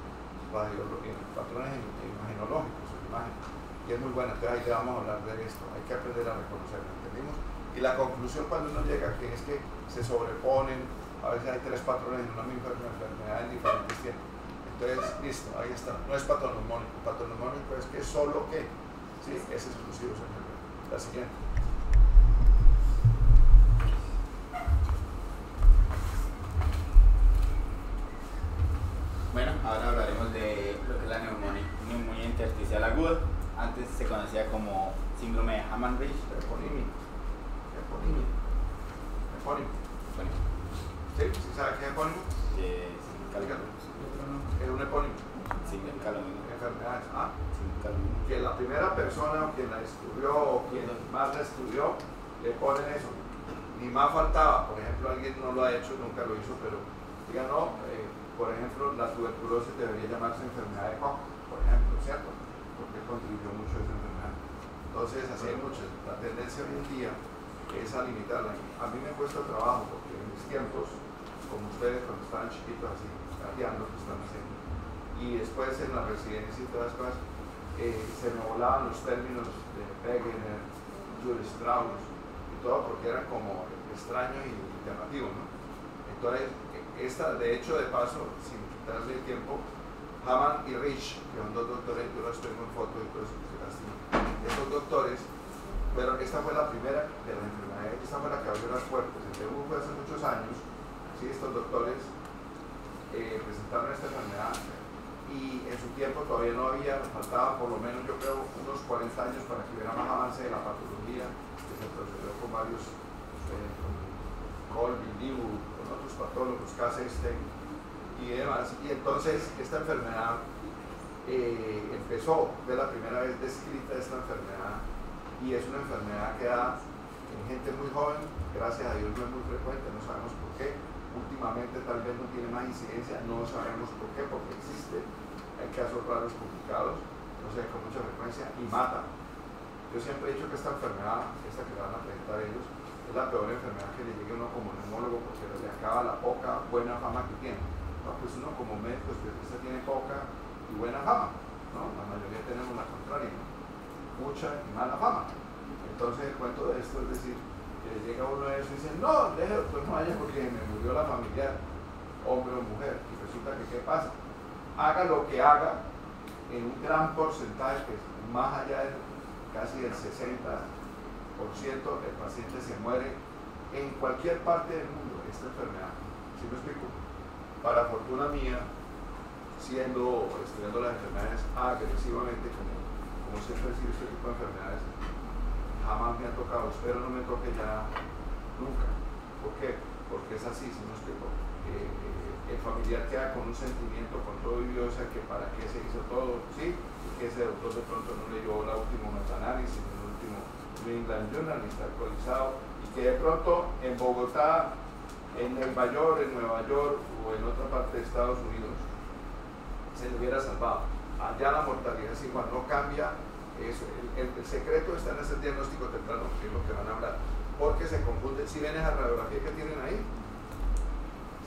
imagenológicos, y es muy buena. Entonces ahí te vamos a hablar de esto, hay que aprender a reconocerlo, ¿entendimos? Y la conclusión cuando uno llega que es que se sobreponen, a veces hay 3 patrones en una misma enfermedad en diferentes tiempos. Entonces, listo, ahí está. No es patoneumónico. Patoneumónico es que solo que, ¿sí? Es exclusivo esa enfermedad. La siguiente. Bueno, ahora hablaremos de lo que es la neumonía intersticial aguda. Antes se conocía como síndrome de Hammond-Ridge. Epónimo. ¿Sí sabe qué es epónimo? Es un epónimo. Significa lo mismo. Enfermedades. Significa lo mismo. Que la primera persona o quien la descubrió o quien más la estudió le ponen eso. Ni más faltaba. Por ejemplo, alguien no lo ha hecho, nunca lo hizo, pero diga no. Por ejemplo, la tuberculosis debería llamarse enfermedad de Koch, por ejemplo, ¿cierto? Porque contribuyó mucho a esa enfermedad. Entonces, así hay muchas. La tendencia hoy en día es a limitarla. A mí me cuesta trabajo porque en mis tiempos, como ustedes cuando estaban chiquitos así, gateando, que están haciendo, y después en la residencia y todas las cosas, se me volaban los términos de Wegener, Jules Strauss y todo porque eran como extraños y llamativos, ¿no? Entonces, de hecho, de paso, sin quitarle tiempo, Hamann y Rich, que son dos doctores, yo los tengo en foto y por eso se lastima. Estos doctores, pero esta fue la primera de las enfermedades, esta fue la que abrió las puertas. En Perú fue hace muchos años, ¿sí? Estos doctores presentaron esta enfermedad y en su tiempo todavía no había, faltaba por lo menos yo creo unos 40 años para que hubiera más avance de la patología, que se procedió con varios, con Colby, Liu, con otros patólogos, Kassenstein y demás. Y entonces esta enfermedad empezó, fue la primera vez descrita esta enfermedad y es una enfermedad que da en gente muy joven, gracias a Dios no es muy frecuente, no sabemos por qué. Últimamente tal vez no tiene más incidencia, no sabemos por qué, porque existe, hay casos raros publicados, no sé, con mucha frecuencia, y mata. Yo siempre he dicho que esta enfermedad, esta que van a presentar ellos, es la peor enfermedad que le llegue a uno como neumólogo porque le acaba la poca buena fama que tiene. No, pues uno como médico especialista tiene poca y buena fama, ¿no? La mayoría tenemos la contraria, ¿no? Mucha y mala fama. Entonces el cuento de esto es decir, que llega uno de eso y dice, no, deje doctor, no vaya porque me murió la familiar, hombre o mujer, y resulta que ¿qué pasa? Haga lo que haga, en un gran porcentaje, que es más allá de casi del 60%, el paciente se muere en cualquier parte del mundo de esta enfermedad. ¿Sí me explico? Para fortuna mía, estudiando las enfermedades agresivamente, como siempre decir este tipo de enfermedades, jamás me ha tocado, espero no me toque ya nunca. ¿Por qué? Porque es así, si me explico. El familiar queda con un sentimiento, con todo vivió, o sea, que para qué se hizo todo, ¿sí? Y que ese doctor de pronto no leyó el último metaanálisis, el último New England Journal, ni está actualizado, y que de pronto en Bogotá, en Nueva York o en otra parte de Estados Unidos se le hubiera salvado. Allá la mortalidad es igual, no cambia. Eso, el secreto está en ese diagnóstico temprano, que es lo que van a hablar, porque se confunde, si ven esa radiografía que tienen ahí,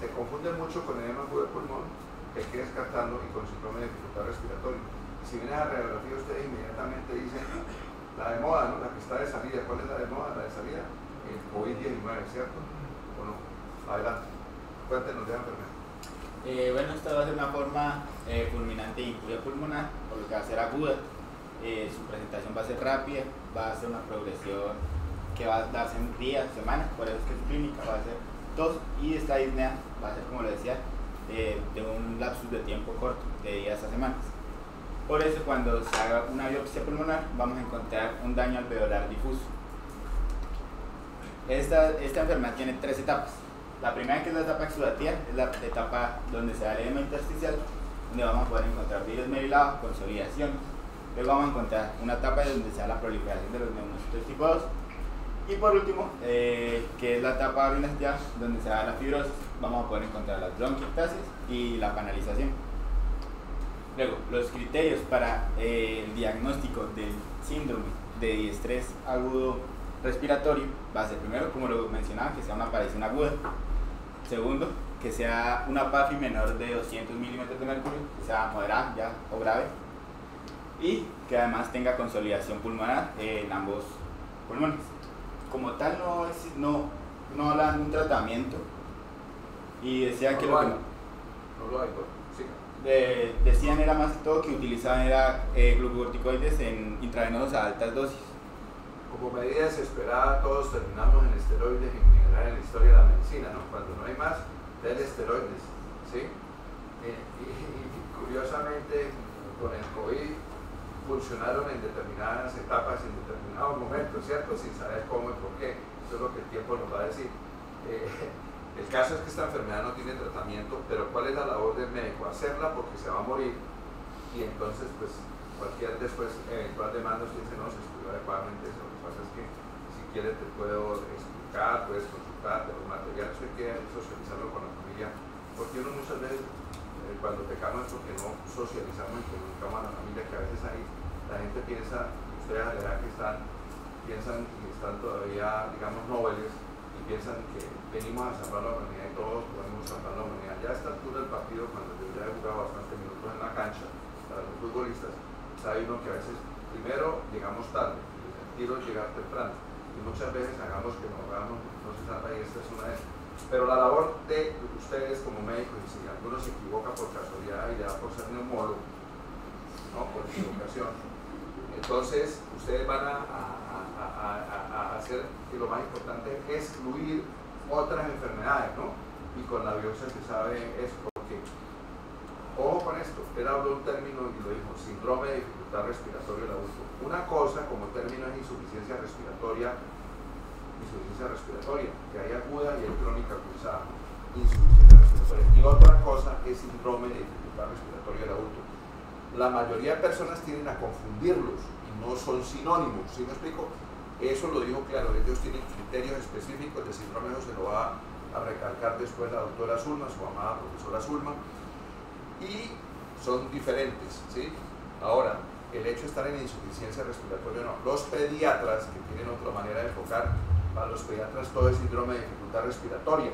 se confunde mucho con edema agudo de pulmón, que hay que descartarlo, y con síndrome de dificultad respiratoria. Si ven esa radiografía, ustedes inmediatamente dicen, la de moda, ¿no? La que está de salida, ¿cuál es la de moda? La de salida, el COVID-19, ¿cierto? ¿O no? Adelante, cuéntenos de la enfermedad. Bueno, esta va a ser una forma fulminante de incuria pulmonar, por lo que va a ser aguda. Su presentación va a ser rápida, va a ser una progresión que va a darse en días, semanas, por eso es que su clínica va a ser tos, y esta disnea va a ser, como lo decía, de un lapsus de tiempo corto, de días a semanas. Por eso cuando se haga una biopsia pulmonar vamos a encontrar un daño alveolar difuso. Esta enfermedad tiene 3 etapas. La primera, que es la etapa exudativa, es la etapa donde se da el edema intersticial, donde vamos a poder encontrar virus merilado, consolidación. Luego vamos a encontrar una etapa donde se da la proliferación de los neumocitos tipo 2. Y por último, que es la etapa urinaria, donde se da la fibrosis, vamos a poder encontrar las bronquiectasis y la canalización. Luego, los criterios para el diagnóstico del síndrome de diestrés agudo respiratorio va a ser, primero, como lo mencionaba, que sea una aparición aguda. Segundo, que sea una PAFI menor de 200 milímetros de mercurio, que sea moderada ya o grave, y que además tenga consolidación pulmonar en ambos pulmones. Como tal, no hablan de un tratamiento, y decía que lo que decían era más que todo que utilizaban era glucocorticoides intravenosos a altas dosis. Como medida desesperada, todos terminamos en esteroides en general en la historia de la medicina, ¿no? Cuando no hay más, den esteroides, ¿sí? Y curiosamente, con el COVID funcionaron en determinadas etapas, en determinados momentos, ¿cierto? Sin saber cómo y por qué. Eso es lo que el tiempo nos va a decir. El caso es que esta enfermedad no tiene tratamiento, pero ¿cuál es la labor del médico? Hacerla porque se va a morir, y entonces, pues, cualquier después eventual demanda usted dice, no, se estudió adecuadamente eso. Lo que pasa es que si quieres te puedo explicar, puedes consultar, los materiales, eso hay que socializarlo con la familia, porque uno muchas veces cuando pecamos es porque no socializamos y comunicamos a la familia, que a veces ahí la gente piensa, ustedes a la edad que piensan y están todavía, digamos, nobles, y piensan que venimos a salvar la humanidad y todos podemos salvar la humanidad. Ya a esta altura del partido, cuando yo ya he jugado bastantes minutos en la cancha para los futbolistas, Sabe uno que a veces, primero, llegamos tarde, el sentido es llegar temprano, y muchas veces hagamos que nos hagamos, no se sabe, y esta es una de esas. Pero la labor de ustedes como médicos, y si alguno se equivoca por casualidad y le da por ser neumólogo, ¿no? Por equivocación, entonces ustedes van a hacer que lo más importante es excluir otras enfermedades, ¿no? Y con la biopsia se sabe eso, porque, ojo con esto, él habló un término y lo dijo, síndrome de dificultad respiratoria del adulto. Una cosa como término es insuficiencia respiratoria, que hay aguda y hay crónica cruzada, insuficiencia respiratoria. Y otra cosa es síndrome de dificultad respiratoria del adulto. La mayoría de personas tienden a confundirlos y no son sinónimos, ¿sí me explico? Eso lo dijo claro, ellos tienen criterios específicos de síndrome, eso se lo va a recalcar después la doctora Zulma, su amada profesora Zulma, y son diferentes, ¿sí? Ahora, el hecho de estar en insuficiencia respiratoria no. Los pediatras, que tienen otra manera de enfocar, para los pediatras todo es síndrome de dificultad respiratoria,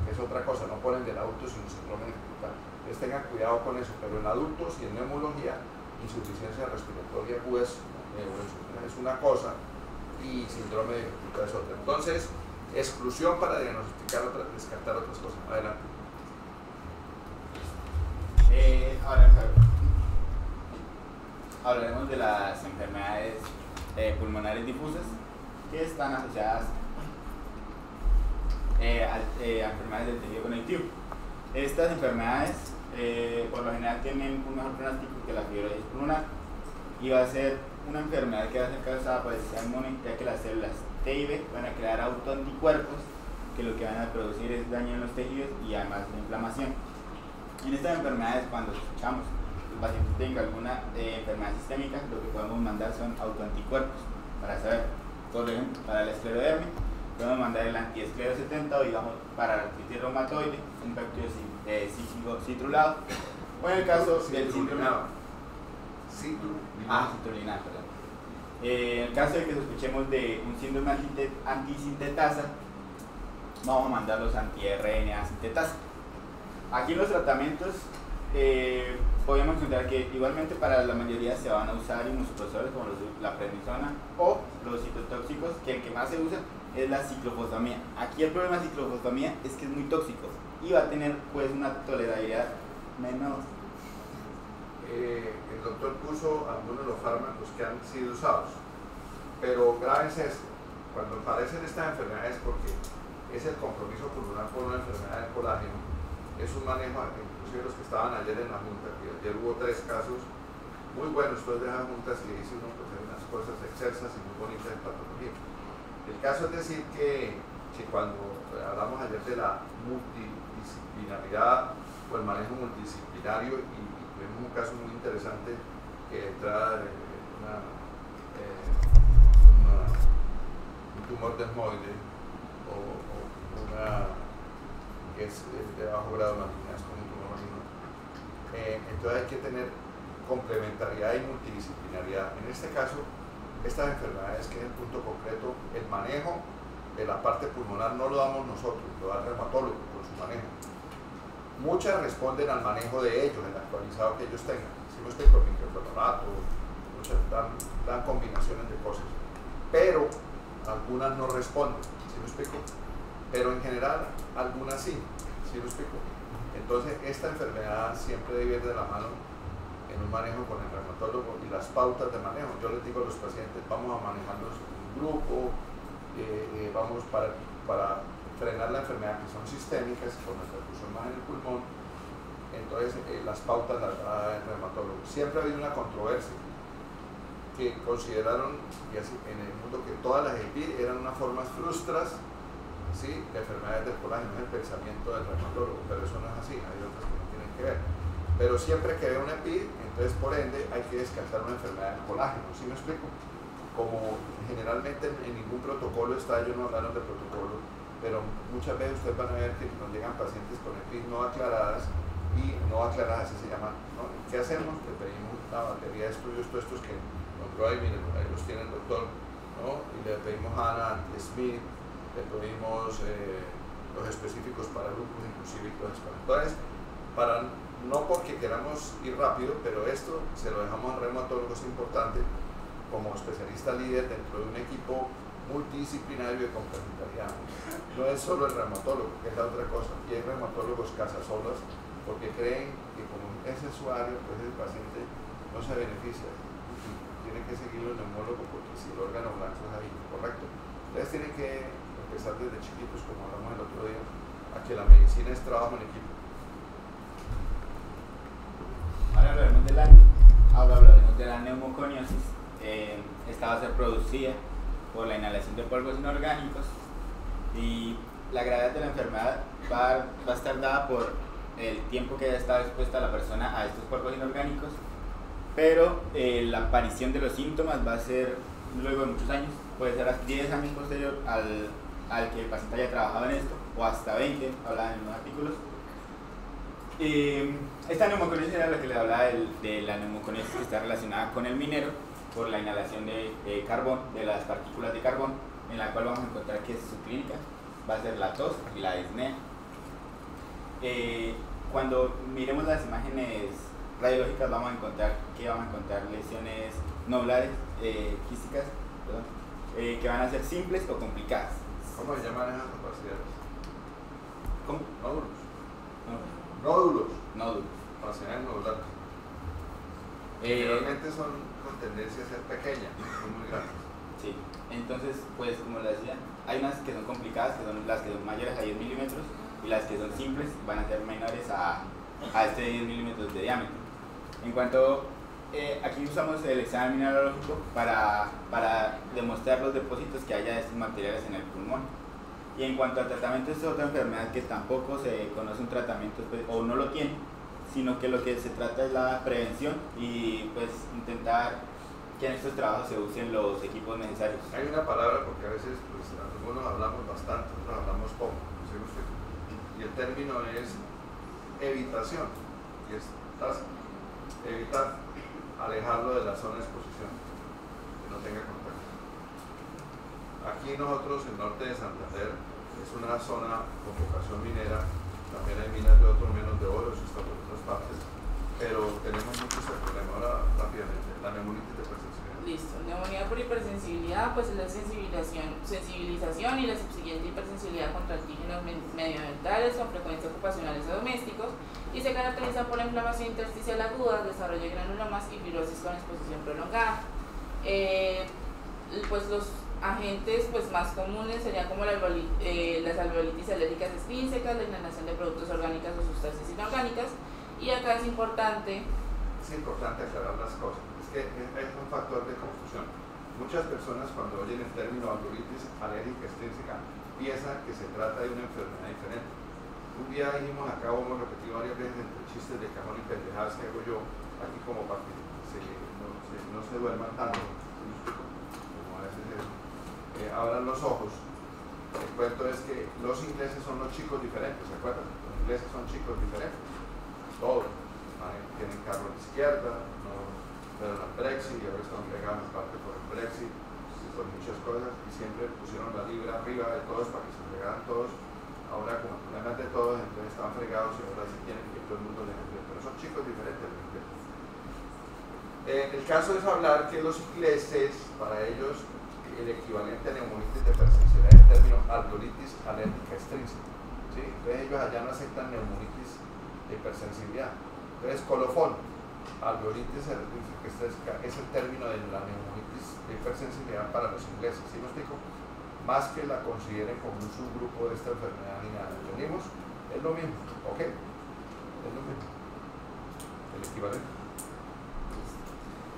que es otra cosa, no ponen del adulto sino síndrome de dificultad. Entonces tengan cuidado con eso, pero en adultos y en neumología, insuficiencia respiratoria aguda es una cosa y síndrome de dificultad es otra. Entonces, exclusión para diagnosticar descartar otras cosas. Adelante. Ahora hablaremos de las enfermedades pulmonares difusas que están asociadas a enfermedades del tejido conectivo. Estas enfermedades por lo general tienen un mejor pronóstico que la fibrosis pulmonar y va a ser una enfermedad que va a ser causada por el sistema inmune, ya que las células T y B van a crear autoanticuerpos que lo que van a producir es daño en los tejidos y además la inflamación. En estas enfermedades, cuando escuchamos que el paciente tenga alguna enfermedad sistémica, lo que podemos mandar son autoanticuerpos para saber. Por ejemplo, para la esclerodermia podemos mandar el antiesclero 70 o digamos para la artritis reumatoide un péptido cíclico citrulado, o en el caso del síndrome citrulinal, perdón. En el caso de que sospechemos de un síndrome antisintetasa, vamos a mandar los anti-RNA sintetasa. Aquí los tratamientos podemos encontrar que igualmente para la mayoría se van a usar inmunosupresores como la prednisona o los citotóxicos, que el que más se usa es la ciclofosfamida. Aquí el problema de la ciclofosfamida es que es muy tóxico y va a tener pues una tolerabilidad menor. El doctor puso algunos de los fármacos que han sido usados, pero grábense esto, cuando aparecen estas enfermedades porque es el compromiso pulmonar por una enfermedad del colágeno, es un manejo, inclusive los que estaban ayer en la junta, que ayer hubo 3 casos muy buenos, después de esas juntas que dice uno, pues hay unas cosas excelentes y muy bonitas en patología. El caso es decir que cuando hablamos ayer de la multidisciplinaridad o el manejo multidisciplinario, y tuvimos un caso muy interesante que entrada de un tumor desmoide o una que es de bajo grado maligno, es como un tumor maligno. Entonces hay que tener complementariedad y multidisciplinaridad. En este caso, estas enfermedades, que es el punto concreto, el manejo de la parte pulmonar no lo damos nosotros, lo da el reumatólogo por su manejo. Muchas responden al manejo de ellos, el actualizado que ellos tengan. Si no estoy con microflorato, muchas dan combinaciones de cosas, pero algunas no responden, ¿sí me explico? Pero en general algunas sí, ¿sí me explico? Entonces esta enfermedad siempre debe ir de la mano en un manejo con el reumatólogo y las pautas de manejo. Yo les digo a los pacientes, vamos a manejarlos en un grupo, vamos para frenar la enfermedad, que son sistémicas, con la percusión más en el pulmón. Entonces las pautas las da el reumatólogo. Siempre ha habido una controversia que consideraron, y así en el mundo, que todas las EPI eran unas formas frustras, ¿sí?, de enfermedades del colágeno, es el pensamiento del reumatólogo, pero eso no es así, hay otras que no tienen que ver. Pero siempre que ve una EPI, entonces por ende hay que descartar una enfermedad del colágeno, ¿sí me explico? Como generalmente en ningún protocolo está, ellos no hablaron de protocolo, pero muchas veces ustedes van a ver que nos llegan pacientes con EPI no aclaradas, y no aclaradas así se llaman, ¿no? ¿Qué hacemos? Le pedimos una batería de estudios, todos estos que ahí miren, ahí los tiene el doctor, ¿no? Y le pedimos ANA, anti-SMID, le pedimos los específicos para grupos, inclusive y todas. Entonces, para no porque queramos ir rápido, pero esto se lo dejamos al reumatólogo, es importante, como especialista líder dentro de un equipo multidisciplinario de complementariedad. No es solo el reumatólogo, que es la otra cosa, y hay reumatólogos casasolas porque creen que como ese usuario, pues ese paciente no se beneficia, tiene que seguirlo el neumólogo porque si el órgano blanco es ahí, correcto. Entonces tienen que empezar desde chiquitos, como hablamos el otro día, a que la medicina es trabajo en equipo. Ahora hablaremos de la neumoconiosis. Esta va a ser producida por la inhalación de polvos inorgánicos y la gravedad de la enfermedad va a estar dada por el tiempo que haya estado expuesta la persona a estos polvos inorgánicos, pero la aparición de los síntomas va a ser luego de muchos años, puede ser hasta 10 años posterior al que el paciente haya trabajado en esto, o hasta 20, hablaban en los artículos. Esta neumoconiosis era la que le hablaba de la neumoconiosis que está relacionada con el minero por la inhalación de carbón, de las partículas de carbón, en la cual vamos a encontrar que su clínica va a ser la tos y la disnea. Cuando miremos las imágenes radiológicas vamos a encontrar lesiones nodulares, quísticas, que van a ser simples o complicadas. ¿Cómo se llaman esas opacidades? ¿Cómo? Nódulos. Nódulos. Opacidades nodulares. Generalmente son con tendencia a ser pequeñas, son muy grandes. Sí, entonces, pues como les decía, hay unas que son complicadas, que son las que son mayores a 10 milímetros, y las que son simples van a ser menores a este 10 milímetros de diámetro. En cuanto, aquí usamos el examen mineralógico para demostrar los depósitos que haya de estos materiales en el pulmón. Y en cuanto al tratamiento, esta es otra enfermedad que tampoco se conoce un tratamiento o no lo tiene, sino que lo que se trata es la prevención y pues intentar que en estos trabajos se usen los equipos necesarios. Hay una palabra porque a veces pues, algunos hablamos bastante, otros hablamos poco, y el término es evitación, y es evitar alejarlo de la zona de exposición, que no tenga contacto. Aquí nosotros, el norte de Santander, es una zona con vocación minera, también hay minas de otro menos de oro, eso está por otras partes, pero tenemos muchos problemas. Ahora rápidamente, la neumonitis de hipersensibilidad. Listo, neumonía por hipersensibilidad pues es la sensibilización y la subsiguiente hipersensibilidad contra antígenos medioambientales con frecuencia ocupacionales o domésticos y se caracteriza por la inflamación intersticial aguda, desarrollo de granulomas y fibrosis con exposición prolongada. Pues los agentes pues más comunes serían como las alveolitis alérgicas extrínsecas, la inhalación de productos orgánicos o sustancias inorgánicas, y acá es importante aclarar las cosas, es que es un factor de confusión. Muchas personas cuando oyen el término alveolitis alérgica extrínseca piensan que se trata de una enfermedad diferente. Un día dijimos acá, hemos repetido varias veces entre chistes de cajón y pendejadas que hago yo aquí como para que no se duerman tanto, como a veces abran los ojos. El cuento es que los ingleses son los chicos diferentes, ¿se acuerdan? Los ingleses son chicos diferentes, todos. Tienen carro a la izquierda, no fueron al Brexit y ahora están fregados en parte por el Brexit y por muchas cosas, y siempre pusieron la libra arriba de todos para que se fregaran todos. Ahora como problemas de todos, entonces están fregados y ahora sí tienen que todo el mundo les entiende, pero son chicos diferentes los ingleses. El caso es hablar que los ingleses, para ellos, el equivalente a neumonitis de hipersensibilidad es el término alveolitis alérgica extrínseca. ¿Sí? Entonces ellos allá no aceptan neumonitis de hipersensibilidad. Entonces colofón, alveolitis alérgica es el término de la neumonitis de hipersensibilidad para los ingleses. ¿Sí me explico? Más que la consideren como un subgrupo de esta enfermedad ni nada. ¿Entendimos? Es lo mismo, ¿ok? Es lo mismo. El equivalente.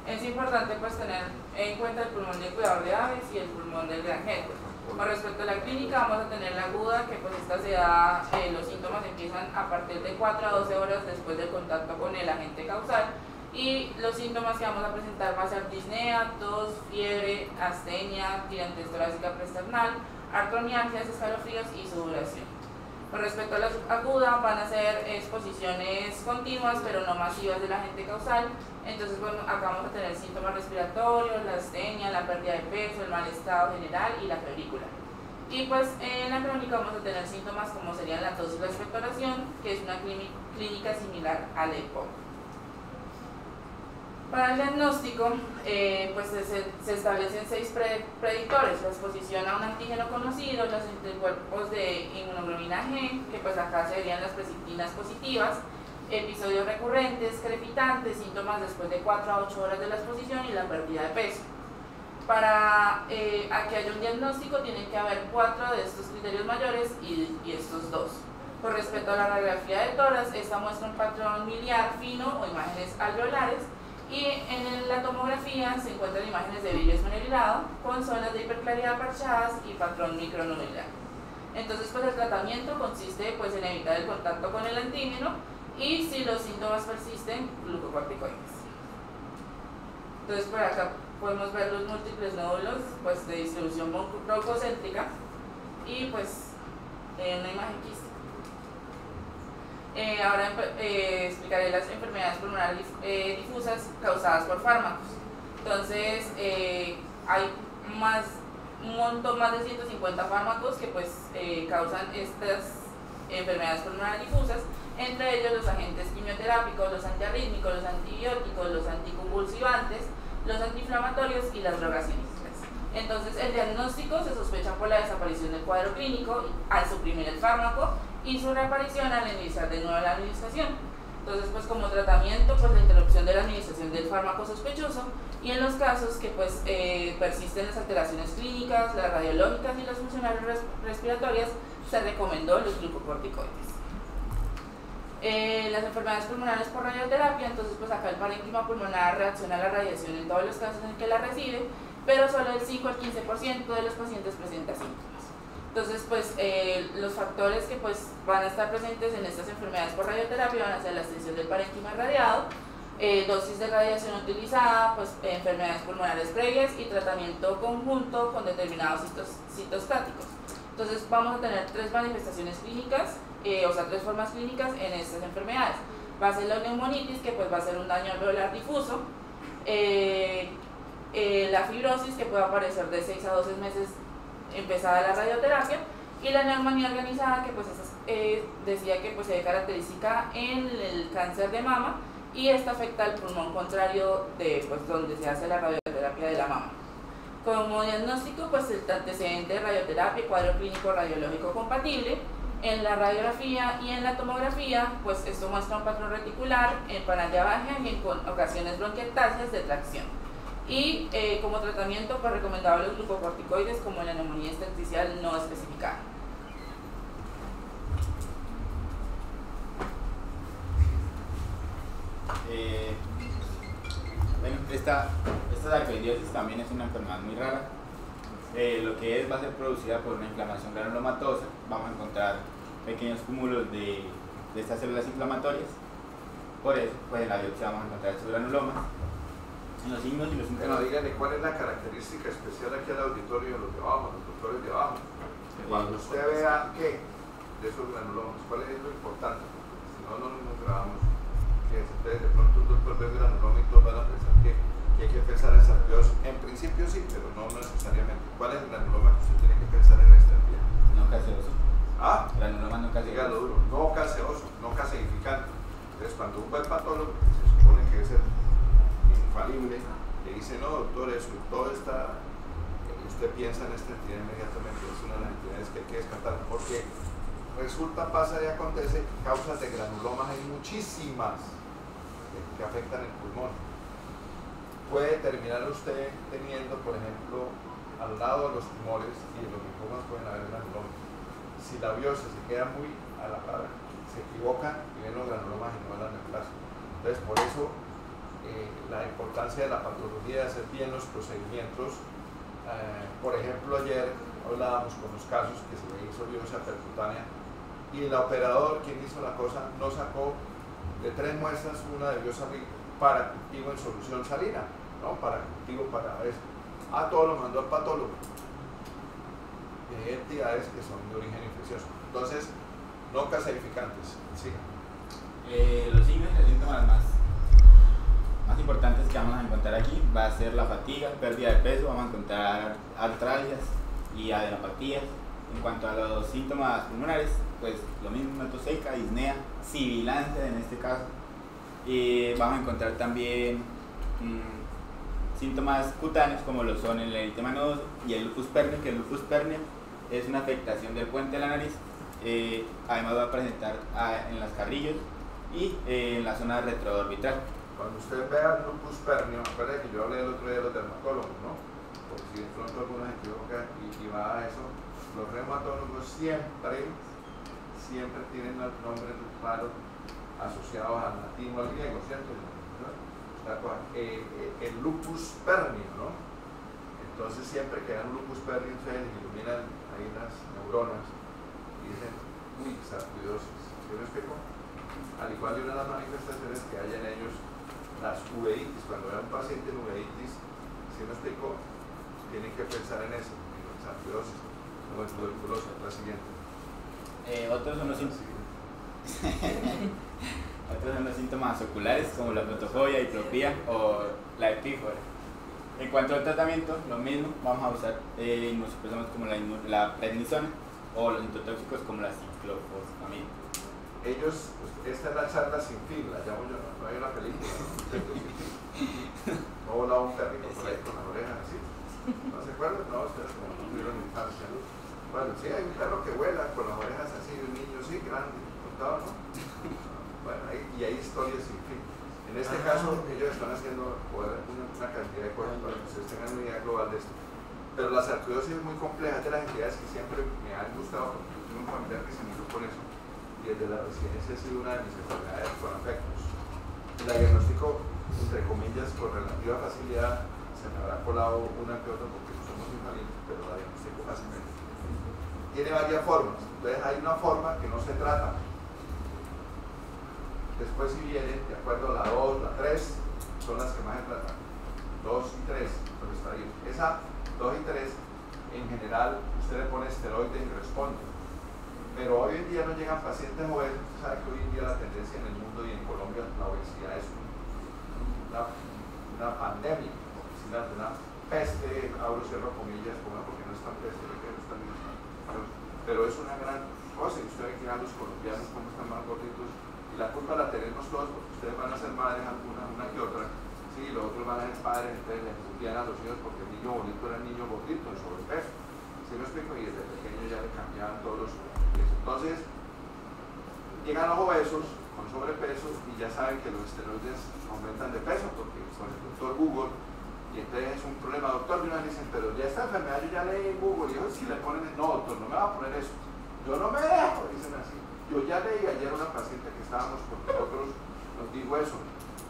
Es importante pues tener en cuenta el pulmón del cuidador de aves y el pulmón del granjero. Con respecto a la clínica, vamos a tener la aguda, que pues esta se da, los síntomas empiezan a partir de 4 a 12 horas después del contacto con el agente causal, y los síntomas que vamos a presentar va a ser disnea, tos, fiebre, astenia, tirantez torácica preesternal, artromialgias, escalofríos y sudoración. Con respecto a la subaguda, van a ser exposiciones continuas pero no masivas del agente causal. Entonces, bueno, acá vamos a tener síntomas respiratorios, la astenia, la pérdida de peso, el mal estado general y la febrícula. Y pues en la crónica vamos a tener síntomas como serían la tos y la expectoración, que es una clínica similar al EPOC. Para el diagnóstico, pues se establecen 6 predictores: la exposición a un antígeno conocido, los anticuerpos de inmunoglobulina G, que pues acá serían las presitinas positivas, episodios recurrentes, crepitantes, síntomas después de 4 a 8 horas de la exposición y la pérdida de peso. Para que haya un diagnóstico tienen que haber 4 de estos criterios mayores y estos 2. Con respecto a la radiografía de tórax, esta muestra un patrón miliar fino o imágenes alveolares, y en la tomografía se encuentran imágenes de vidrio esmerilado con zonas de hiperclaridad parchadas y patrón micronuclear. Entonces pues el tratamiento consiste pues en evitar el contacto con el antígeno y, si los síntomas persisten, glucocorticoides. Entonces por acá podemos ver los múltiples nódulos pues de distribución broncocéntrica y pues una imagen quística. Ahora explicaré las enfermedades pulmonares difusas causadas por fármacos. Entonces hay un montón más de 150 fármacos que pues causan estas enfermedades pulmonares difusas, entre ellos los agentes quimioterápicos, los antiarrítmicos, los antibióticos, los anticonvulsivantes, los antiinflamatorios y las drogas inhibitoras. Entonces el diagnóstico se sospecha por la desaparición del cuadro clínico al suprimir el fármaco y su reaparición al iniciar de nuevo la administración. Entonces pues como tratamiento pues la interrupción de la administración del fármaco sospechoso, y en los casos que pues persisten las alteraciones clínicas, las radiológicas y las funcionales respiratorias, se recomendó los glucocorticoides. Las enfermedades pulmonares por radioterapia, entonces pues acá el parénquima pulmonar reacciona a la radiación en todos los casos en que la recibe, pero solo el 5 al 15% de los pacientes presenta síntomas. Entonces pues los factores que pues van a estar presentes en estas enfermedades por radioterapia van a ser la extensión del parénquima irradiado, dosis de radiación utilizada, pues enfermedades pulmonares previas y tratamiento conjunto con determinados citostáticos. Entonces vamos a tener 3 manifestaciones clínicas, 3 formas clínicas en estas enfermedades. Va a ser la neumonitis, que pues va a ser un daño alveolar difuso, la fibrosis, que puede aparecer de 6 a 12 meses empezada la radioterapia, y la neumonía organizada, que pues decía que pues se ve característica en el cáncer de mama, y esta afecta al pulmón contrario de pues donde se hace la radioterapia de la mama. Como diagnóstico, pues el antecedente de radioterapia, cuadro clínico radiológico compatible. En la radiografía y en la tomografía, pues esto muestra un patrón reticular en panagia baja y en ocasiones bronquiectasias de tracción. Y como tratamiento, pues recomendable los glucocorticoides como en la neumonía intersticial no especificada. Bueno, esta sarcoidosis también es una enfermedad muy rara. Lo que va a ser producida por una inflamación granulomatosa. Vamos a encontrar pequeños cúmulos de estas células inflamatorias. Por eso, pues en la biopsia vamos a encontrar estos granulomas. En los signos y los síntomas. Bueno, díganle cuál es la característica especial aquí al auditorio, los de abajo, los doctores de abajo. Cuando usted vea qué de esos granulomas, cuál es lo importante, si no, no nos grabamos. Entonces, de pronto un doctor ve granuloma y todos van a pensar que hay que pensar en sarcoidosis. En principio sí, pero no necesariamente. ¿Cuál es el granuloma que usted tiene que pensar en esta vía? No caseoso. ¿Ah? Granuloma no caseoso. Dígalo duro, no caseoso, no caseificante. Entonces, cuando un buen patólogo, que se supone que es el infalible, le dice, no doctor, eso, todo está, usted piensa en esta entidad inmediatamente, es una de las entidades que hay que descartar, porque resulta, pasa y acontece, causas de granulomas hay muchísimas que afectan el pulmón. Puede terminar usted teniendo, por ejemplo, al lado de los tumores y de los linfomas pueden haber granulomas. Si la biopsia se queda muy a la par, se equivocan y ven los granulomas y no la neoplasia. Entonces, por eso la importancia de la patología de hacer bien los procedimientos. Por ejemplo, ayer hablábamos con los casos que se le hizo biopsia percutánea y el operador, quien hizo la cosa, no sacó de 3 muestras una de biopsia para cultivo en solución salina, ¿no? Para cultivo para eso. Todo lo mandó al patólogo. Hay entidades que son de origen infeccioso. Entonces, no caseificantes. Sí. Los signos y los síntomas más importantes que vamos a encontrar aquí va a ser la fatiga, pérdida de peso, vamos a encontrar artralgias y adenopatías, En cuanto a los síntomas pulmonares, pues lo mismo, tos seca, disnea, sibilancia en este caso. Vamos a encontrar también síntomas cutáneos como lo son el eritema nodoso y el lupus pernio, que el lupus pernio es una afectación del puente de la nariz. Además va a presentar en las carrillos y en la zona retroorbital. Cuando usted vea el lupus pernio, acuérdate que yo hablé el otro día de los dermatólogos, ¿no? Porque si de pronto algunos se equivocan y va a eso, los reumatólogos siempre tienen nombres raros asociados al latín o al griego, ¿cierto? El lupus pernio, ¿no? Entonces siempre que hay un lupus pernio se iluminan ahí las neuronas y dicen, uy, sarcoidosis. ¿Sí me explico? Al igual de una de las manifestaciones que hay en ellos, las uveitis, cuando vean un paciente en uveitis, ¿sí me explico? Tienen que pensar en eso, en la sarcoidosis, no en tuberculosis, la siguiente. Otros son los síntomas oculares como la fotofobia, diplopía o la epífora. En cuanto al tratamiento, lo mismo, vamos a usar inmunosupresoras como la prednisona o los intotóxicos como la ciclofosfamida. Ellos, esta es la charla sin fin, la llamo yo, no hay una película, no volaba un perrito por ahí con las orejas así, ¿no se acuerdan? No, ustedes como no tuvieron infancia, ¿no? Bueno, sí, hay un perro que vuela con las orejas así, un niño sí, grande, contado, ¿no? Bueno, y hay historias sin fin. En este caso, ellos están haciendo una cantidad de cosas para que ustedes tengan una idea global de esto. Pero la sarcoidosis es muy compleja, es de las entidades que siempre me han gustado, porque yo tengo un familiar que se murió con eso. Y desde la residencia ha sido una de mis enfermedades con afectos. La diagnóstico, entre comillas, con relativa facilidad, se me habrá colado una que otra porque no somos infalibles, pero la diagnóstico fácilmente. Tiene varias formas. Entonces hay una forma que no se trata. Después si vienen, de acuerdo a la 2, la 3, son las que más se tratan. 2 y 3, por estadio. Esa 2 y 3, en general, usted le pone esteroide y responde. Pero hoy en día no llegan pacientes obesos. Usted sabe que hoy en día la tendencia en el mundo y en Colombia la obesidad es una pandemia, una peste, abro cierro comillas, porque no es tan peste, pero es una gran cosa. Y usted ve que a los colombianos como están más gorditos, y la culpa la tenemos todos porque ustedes van a ser madres alguna, una que otra, sí, los otros van a ser padres, entonces les discutían a los hijos porque el niño bonito era el niño gordito, de sobrepeso. ¿Sí me explico? Y desde pequeño ya le cambiaban todos los... Entonces, llegan los obesos con sobrepeso y ya saben que los esteroides aumentan de peso porque con el doctor Google, y entonces es un problema. Doctor, y uno dicen, pero ya esta enfermedad yo ya leí en Google, y ellos si le ponen, no doctor, no me va a poner eso, yo no me dejo, dicen así. Yo ya leí ayer a una paciente que estábamos con nosotros, nos dijo eso,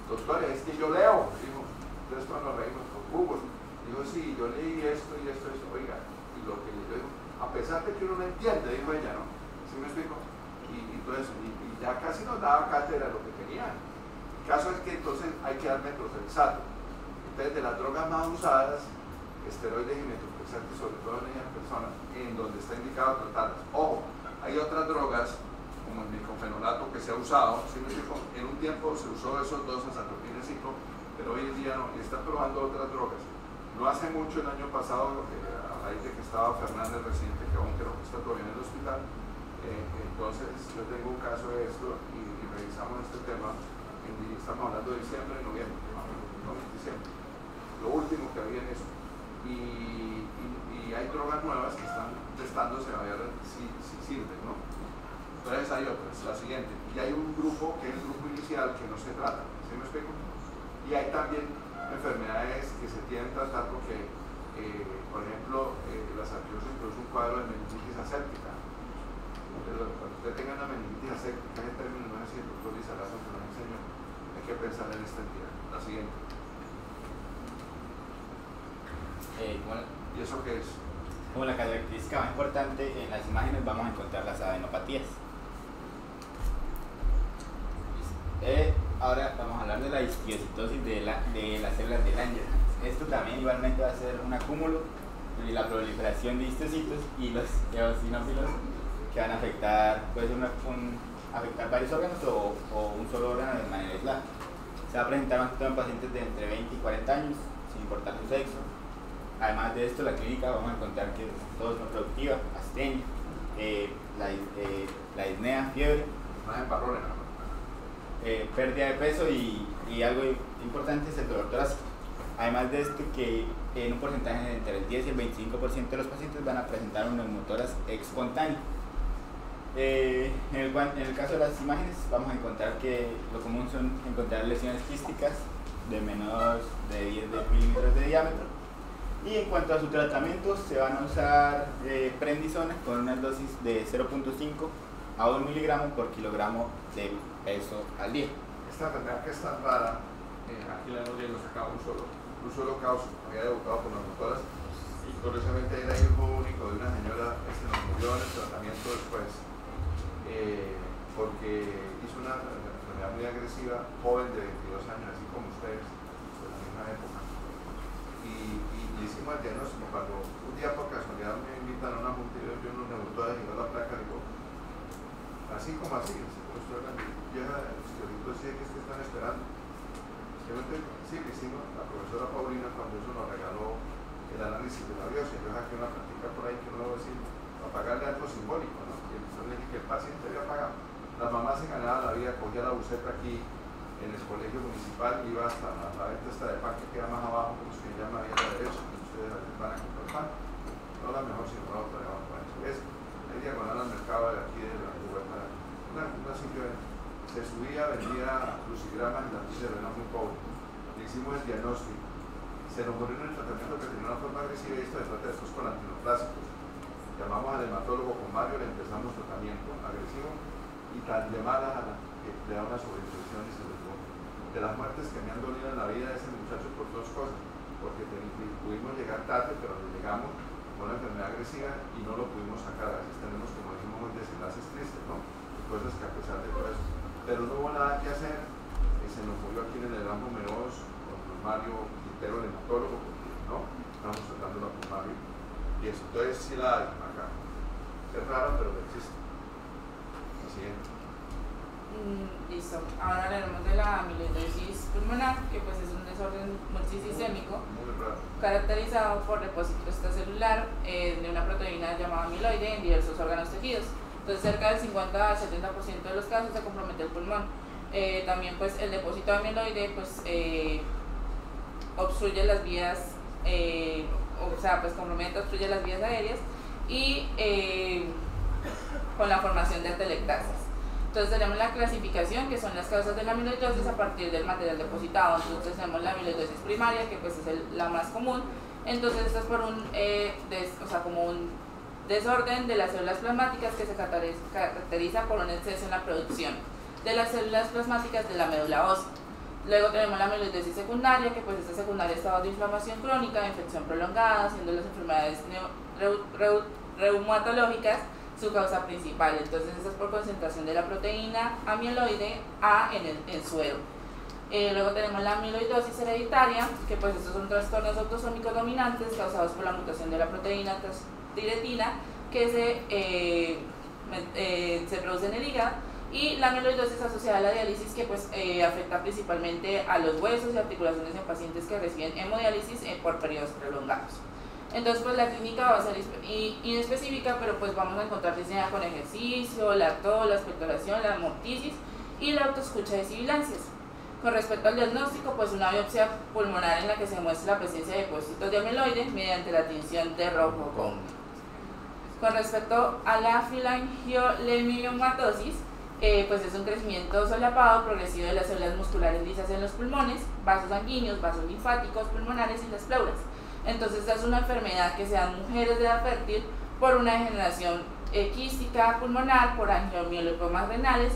doctor, es que yo leo, dijo, entonces cuando nos reímos con Google, dijo, sí, yo leí esto y esto, oiga, y lo que yo digo, a pesar de que uno no entiende, dijo ella, ¿no? ¿Sí me explico? Y ya casi nos daba cátedra lo que tenía. El caso es que entonces hay que dar metroflexato. Entonces, de las drogas más usadas, esteroides y metroflexato, sobre todo en aquellas personas en donde está indicado tratarlas. Ojo, hay otras drogas, como el micofenolato que se ha usado, ¿sí me explico? En un tiempo se usó esos dos, azatropina y ciclo, pero hoy en día no, y está probando otras drogas. No hace mucho, el año pasado, a raíz de que estaba Fernández residente, que aún creo que está todavía en el hospital, entonces yo tengo un caso de esto y revisamos este tema, estamos hablando de diciembre y noviembre, no diciembre, lo último que había en eso. Y hay drogas nuevas que están testándose a ver si sirven, ¿no? Entonces hay otras, la siguiente. Y hay un grupo que es el grupo inicial que no se trata, ¿sí me explico? Y hay también enfermedades que se tienen que tratar porque, por ejemplo, la sarcoidosis produce un cuadro de meningitis aséptica. Cuando usted tenga una meningitis aséptica, ese término no es así, el doctor Lizarazo que nos enseñó, hay que pensar en esta entidad. La siguiente. ¿Y eso qué es? Como la característica más importante, en las imágenes vamos a encontrar las adenopatías. Ahora vamos a hablar de la histiocytosis de las células de Langerhans. Esto también igualmente va a ser un acúmulo y la proliferación de histocitos y los eosinófilos que van a afectar, puede ser afectar varios órganos o un solo órgano de manera aislada. Se va a presentar más que todo en pacientes de entre 20 y 40 años, sin importar su sexo. Además de esto, la clínica vamos a encontrar que tos no productiva, astenia, la disnea, fiebre, pérdida de peso y algo importante es el dolor torácico. Además de esto, que en un porcentaje entre el 10 y el 25% de los pacientes van a presentar un neumotórax espontáneo. En el caso de las imágenes vamos a encontrar que lo común son encontrar lesiones quísticas de menos de 10 milímetros de diámetro. Y en cuanto a su tratamiento, se van a usar prednisona con una dosis de 0.5 a 1 miligramo por kilogramo de peso al día. Esta enfermedad que es tan rara, aquí la noche nos sacaba un solo caso, había debutado con neumotórax y curiosamente era hijo único de una señora que se nos murió en el tratamiento después, porque hizo una enfermedad muy agresiva, joven de 22 años, así como ustedes, de la misma época. Y hicimos el diagnóstico. Cuando un día por casualidad me invitan a una junta y yo no neumotórax y no la placa, digo, así como ustedes la vieja, los sí que están esperando. Sí, le hicimos la profesora Paulina cuando eso nos regaló el análisis de la biopsia. Yo saqué una práctica por ahí que no lo voy a decir, para pagarle algo simbólico, ¿no? Y entonces le dije que el paciente había pagado. La mamá se ganaba la vida, cogía la buceta aquí en el colegio municipal, iba hasta la venta esta de pan que queda más abajo, como se llama ahí a la derecha, que ustedes a veces van a comprar pan. No la mejor, sino la otra de abajo. Es el diagonal al mercado de aquí de la Huerta. Una simplemente. Se subía, vendía crucigramas y la pieza era muy pobre. Le hicimos el diagnóstico. Se nos murió en el tratamiento que tenía una forma agresiva y esto se trata después con antineoplásicos. Llamamos al hematólogo con Mario, le empezamos tratamiento agresivo y tan de malas que le da una sobreinfección y se desbordó. De las muertes que me han dolido en la vida de ese muchacho por dos cosas, porque pudimos llegar tarde, pero le llegamos con una enfermedad agresiva y no lo pudimos sacar. A veces tenemos, como decimos, muy desenlaces tristes, ¿no? Cosas que a pesar de todo eso, pero no hubo nada que hacer. Se nos murió aquí en el Erasmo Meroz con Mario Quintero, el hematólogo, porque no, estamos tratándolo con Mario y eso. Entonces sí la hay acá. Es raro, pero existe. Siguiente. Listo. Ahora hablaremos de la amiloidosis pulmonar, que pues es un desorden multisistémico caracterizado por depósito extracelular de una proteína llamada amiloide en diversos órganos tejidos. Entonces cerca del 50 al 70% de los casos se compromete el pulmón. También pues el depósito de amiloide pues obstruye las vías, compromete, obstruye las vías aéreas y con la formación de atelectasias. Entonces tenemos la clasificación, que son las causas de la amiloidosis a partir del material depositado. Entonces tenemos la amiloidosis primaria, que pues es la más común. Entonces esto es por un desorden de las células plasmáticas que se caracteriza por un exceso en la producción de las células plasmáticas de la médula ósea. Luego tenemos la amiloidosis secundaria, que pues esta secundaria estado de inflamación crónica, de infección prolongada, siendo las enfermedades reumatológicas su causa principal. Entonces esto es por concentración de la proteína amiloide A en suero. Luego tenemos la amiloidosis hereditaria, que pues estos son trastornos autosómicos dominantes causados por la mutación de la proteína tiretina que se produce en el hígado, y la amiloidosis asociada a la diálisis, que pues afecta principalmente a los huesos y articulaciones en pacientes que reciben hemodiálisis por periodos prolongados. Entonces pues la clínica va a ser inespecífica, pero pues vamos a encontrar diseñada con ejercicio, la tos, la expectoración, la hemoptisis y la autoescucha de sibilancias. Con respecto al diagnóstico, pues una biopsia pulmonar en la que se muestra la presencia de depósitos de amiloide mediante la tinción de rojo con. Con respecto a la filangioleiomatosis, pues es un crecimiento solapado progresivo de las células musculares lisas en los pulmones, vasos sanguíneos, vasos linfáticos pulmonares y las pleuras. Entonces esta es una enfermedad que se da en mujeres de edad fértil por una degeneración quística pulmonar, por angiomiolepomas renales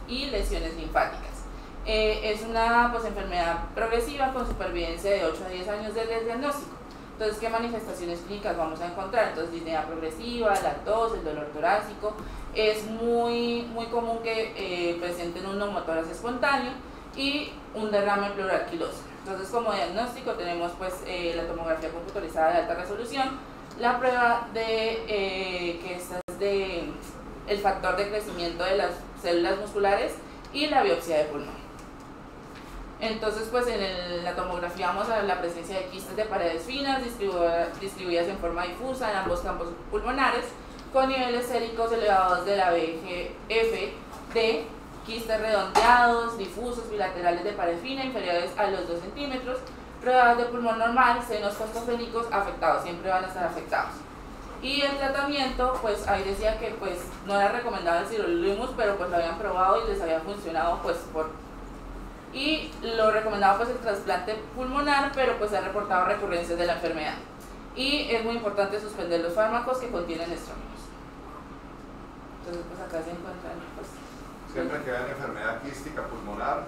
y lesiones linfáticas. Es una enfermedad progresiva con supervivencia de 8 a 10 años desde el diagnóstico. Entonces, ¿qué manifestaciones clínicas vamos a encontrar? Entonces, disnea progresiva, la tos, el dolor torácico. Es muy común que presenten un neumotórax espontáneo y un derrame pleural quiloso. Entonces, como diagnóstico tenemos pues la tomografía computarizada de alta resolución, la prueba de que esta es el factor de crecimiento de las células musculares y la biopsia de pulmón. Entonces, pues en la tomografía vamos a ver la presencia de quistes de paredes finas distribuidas en forma difusa en ambos campos pulmonares, con niveles séricos elevados de la VEGF, de quistes redondeados, difusos, bilaterales de pared fina, inferiores a los 2 centímetros, rodeados de pulmón normal, senos costofénicos afectados, siempre van a estar afectados. Y el tratamiento, pues ahí decía que pues no era recomendado el sirolimus, pero pues lo habían probado y les había funcionado pues y lo recomendaba pues el trasplante pulmonar, pero pues se han reportado recurrencias de la enfermedad. Y es muy importante suspender los fármacos que contienen estrógenos. Entonces pues acá se encuentran pues, siempre que vean enfermedad quística pulmonar,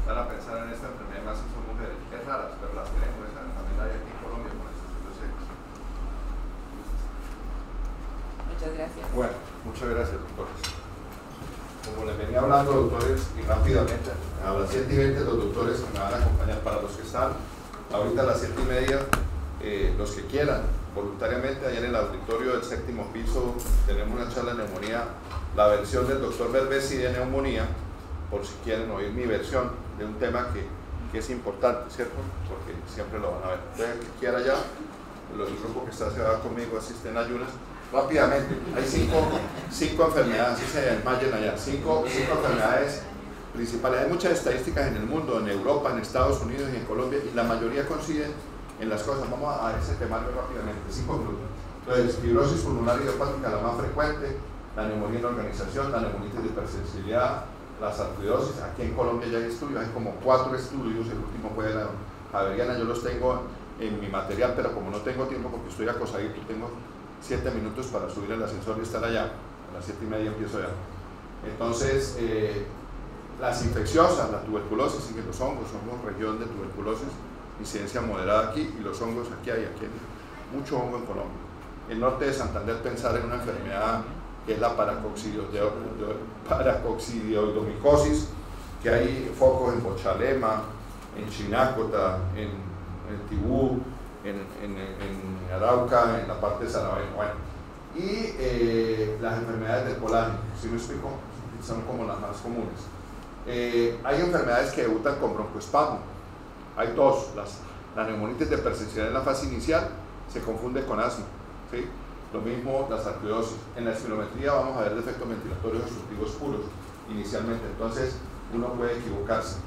van a pensar en esta enfermedad, más si son mujeres. Es raras, pero las tenemos, también hay aquí en Colombia con estos sexos. Muchas gracias. Bueno, muchas gracias, doctores. Como les venía hablando, doctores, y rápidamente, a las 7:20 los doctores me van a acompañar. Para los que están ahorita a las 7:30, los que quieran, voluntariamente, allá en el auditorio del 7º piso, tenemos una charla de neumonía, la versión del doctor Belvesi de neumonía, por si quieren oír mi versión de un tema que es importante, ¿cierto? Porque siempre lo van a ver. Pueden que quiera ya, el grupo que está cerrado conmigo asisten a ayunas. Rápidamente, hay cinco enfermedades, así se desmayen allá, cinco enfermedades principales. Hay muchas estadísticas en el mundo, en Europa, en Estados Unidos y en Colombia, y la mayoría coinciden en las cosas. Vamos a ese tema rápidamente, 5 minutos. Entonces, fibrosis pulmonar idiopática, la más frecuente, la neumonía en organización, la neumonitis de hipersensibilidad, la sarcoidosis. Aquí en Colombia ya hay estudios, hay como 4 estudios, el último fue de la Javeriana, yo los tengo en mi material, pero como no tengo tiempo porque estoy acosadito, tengo 7 minutos para subir el ascensor y estar allá, a las 7:30 empiezo ya. Entonces, las infecciosas, la tuberculosis y los hongos, somos región de tuberculosis, incidencia moderada aquí, y los hongos aquí hay mucho hongo en Colombia. El norte de Santander, pensar en una enfermedad que es la paracoccidioidomicosis, que hay focos en Bochalema, en Chinácota, en Tibú, en Arauca, en la parte de Saravena. Bueno, y las enfermedades del colágeno, ¿sí me explico? Son como las más comunes. Hay enfermedades que debutan con broncoespasmo. Hay 2, la neumonitis de hipersensibilidad en la fase inicial se confunde con asma, ¿sí? Lo mismo la sarcoidosis. En la espirometría vamos a ver defectos ventilatorios obstructivos puros inicialmente, entonces uno puede equivocarse.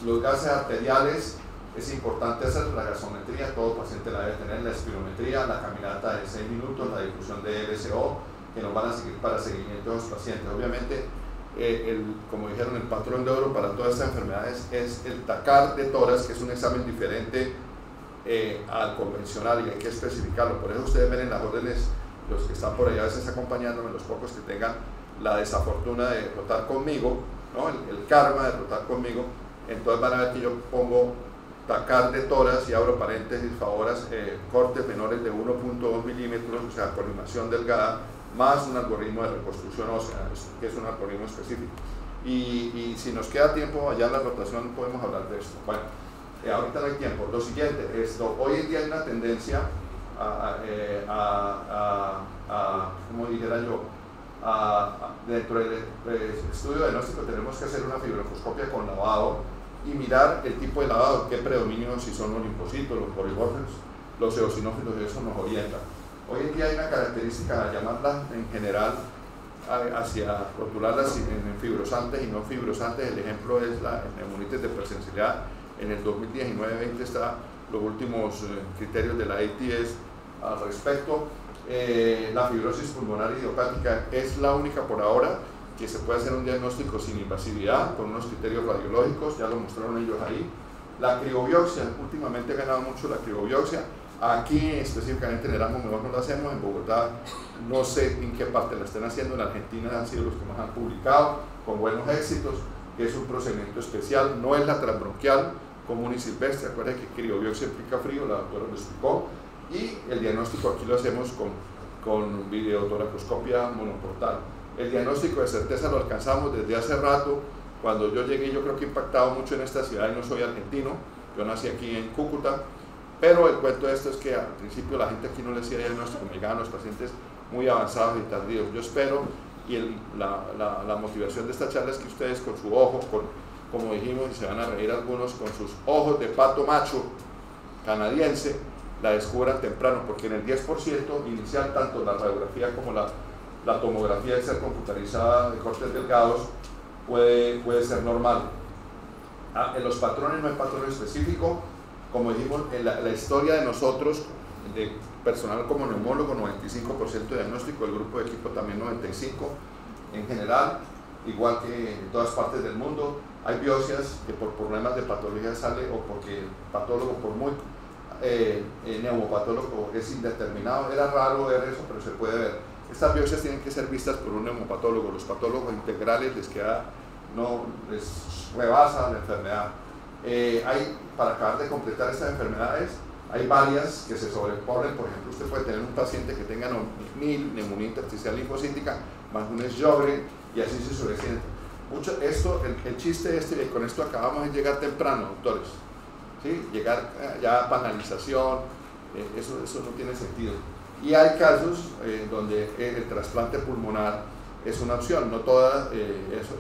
Los gases arteriales, es importante hacer la gasometría, todo paciente la debe tener, la espirometría, la caminata de 6 minutos, la difusión de LSO, que nos van a seguir para seguimiento de los pacientes. Obviamente, como dijeron, el patrón de oro para todas estas enfermedades es el TACAR de tórax, que es un examen diferente al convencional, y hay que especificarlo. Por eso ustedes ven en las órdenes, los que están por allá a veces acompañándome, los pocos que tengan la desafortuna de rotar conmigo, ¿no? el karma de rotar conmigo, entonces van a ver que yo pongo TACAR de tórax y abro paréntesis, favoras, cortes menores de 1.2 milímetros, o sea, colimación delgada, más un algoritmo de reconstrucción ósea, que es un algoritmo específico. Y si nos queda tiempo allá en la rotación podemos hablar de esto. Bueno, ahorita no hay tiempo. Lo siguiente, hoy en día hay una tendencia como dijera yo, dentro del estudio diagnóstico tenemos que hacer una fibroscopia con lavado y mirar el tipo de lavado, qué predominio, si son los linfocitos, los polibórficos, los eosinófilos, y eso nos orienta. Hoy en día hay una característica, llamarla en general, hacia rotularlas en fibrosantes y no fibrosantes. El ejemplo es la neumonitis de hipersensibilidad. En el 2019-20 está los últimos criterios de la ATS al respecto. La fibrosis pulmonar idiopática es la única por ahora que se puede hacer un diagnóstico sin invasividad, con unos criterios radiológicos, ya lo mostraron ellos ahí. La criobiopsia, últimamente ha ganado mucho la criobiopsia. Aquí específicamente en el Erasmus mejor no lo hacemos, en Bogotá no sé en qué parte la están haciendo, en Argentina han sido los que más han publicado, con buenos éxitos, que es un procedimiento especial, no es la transbronquial común y silvestre. Acuérdense que criobiopsia implica frío, la doctora lo explicó, y el diagnóstico aquí lo hacemos con videotoracoscopia monoportal. El diagnóstico de certeza lo alcanzamos desde hace rato. Cuando yo llegué, yo creo que he impactado mucho en esta ciudad, y no soy argentino, yo nací aquí en Cúcuta, pero el cuento de esto es que al principio la gente aquí no le hacía diagnóstico, me llegaban los pacientes muy avanzados y tardíos. Yo espero, y la motivación de esta charla es que ustedes con su ojo, como dijimos, y se van a reír algunos, con sus ojos de pato macho canadiense, la descubran temprano, porque en el 10% inicial, tanto la radiografía como la tomografía de ser computarizada de cortes delgados puede ser normal. En los patrones no hay patrón específico, como dijimos, en la historia de nosotros, de personal como neumólogo, 95% de diagnóstico, el grupo de equipo también 95%, en general, igual que en todas partes del mundo. Hay biopsias que por problemas de patología sale o porque el patólogo, por muy neumopatólogo, es indeterminado. Era raro ver eso, pero se puede ver. Estas biopsias tienen que ser vistas por un neumopatólogo. Los patólogos integrales les rebasa la enfermedad. Para acabar de completar estas enfermedades, hay varias que se sobreponen. Por ejemplo, usted puede tener un paciente que tenga NIL, neumonía intersticial linfocítica, más un Sjögren, y así sucesivamente. El chiste con esto acabamos de llegar temprano, doctores. ¿Sí? Llegar ya a banalización, eso no tiene sentido. Y hay casos donde el trasplante pulmonar es una opción, no todas.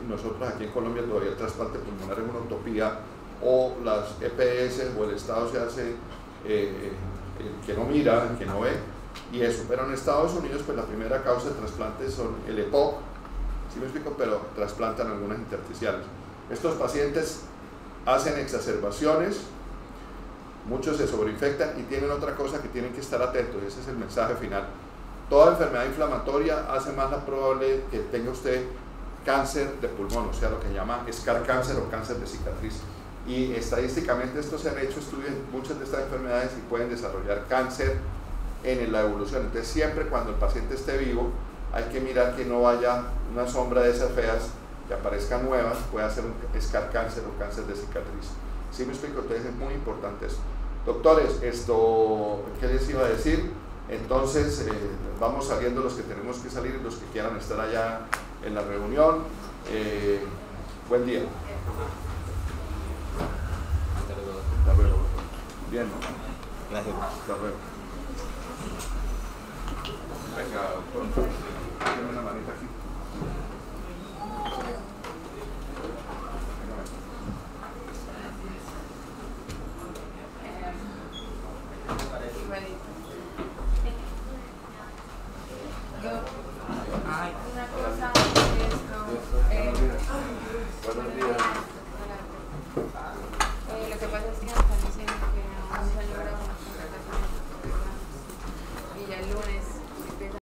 Nosotros aquí en Colombia todavía el trasplante pulmonar es una utopía, o las EPS o el Estado se hace el que no mira, el que no ve, y eso. Pero en Estados Unidos, pues la primera causa de trasplante son el EPOC, ¿sí me explico? Pero trasplantan algunas intersticiales. Estos pacientes hacen exacerbaciones, muchos se sobreinfectan y tienen otra cosa que tienen que estar atentos, y ese es el mensaje final. Toda enfermedad inflamatoria hace más probable que tenga usted cáncer de pulmón, o sea, lo que llama scar cáncer o cáncer de cicatriz. Y estadísticamente estos se han hecho estudios en muchas de estas enfermedades y pueden desarrollar cáncer en la evolución. Entonces siempre cuando el paciente esté vivo hay que mirar que no haya una sombra de esas feas que aparezcan nuevas, puede ser un scar cáncer o cáncer de cicatriz. ¿Sí me explico? Entonces es muy importante eso. Doctores, ¿qué les iba a decir? Entonces vamos saliendo los que tenemos que salir y los que quieran estar allá en la reunión. Buen día. Hasta luego. Bien, ¿no? Gracias. Hasta luego. Venga, doctor. Dame una manita aquí. Una cosa, Buenos días.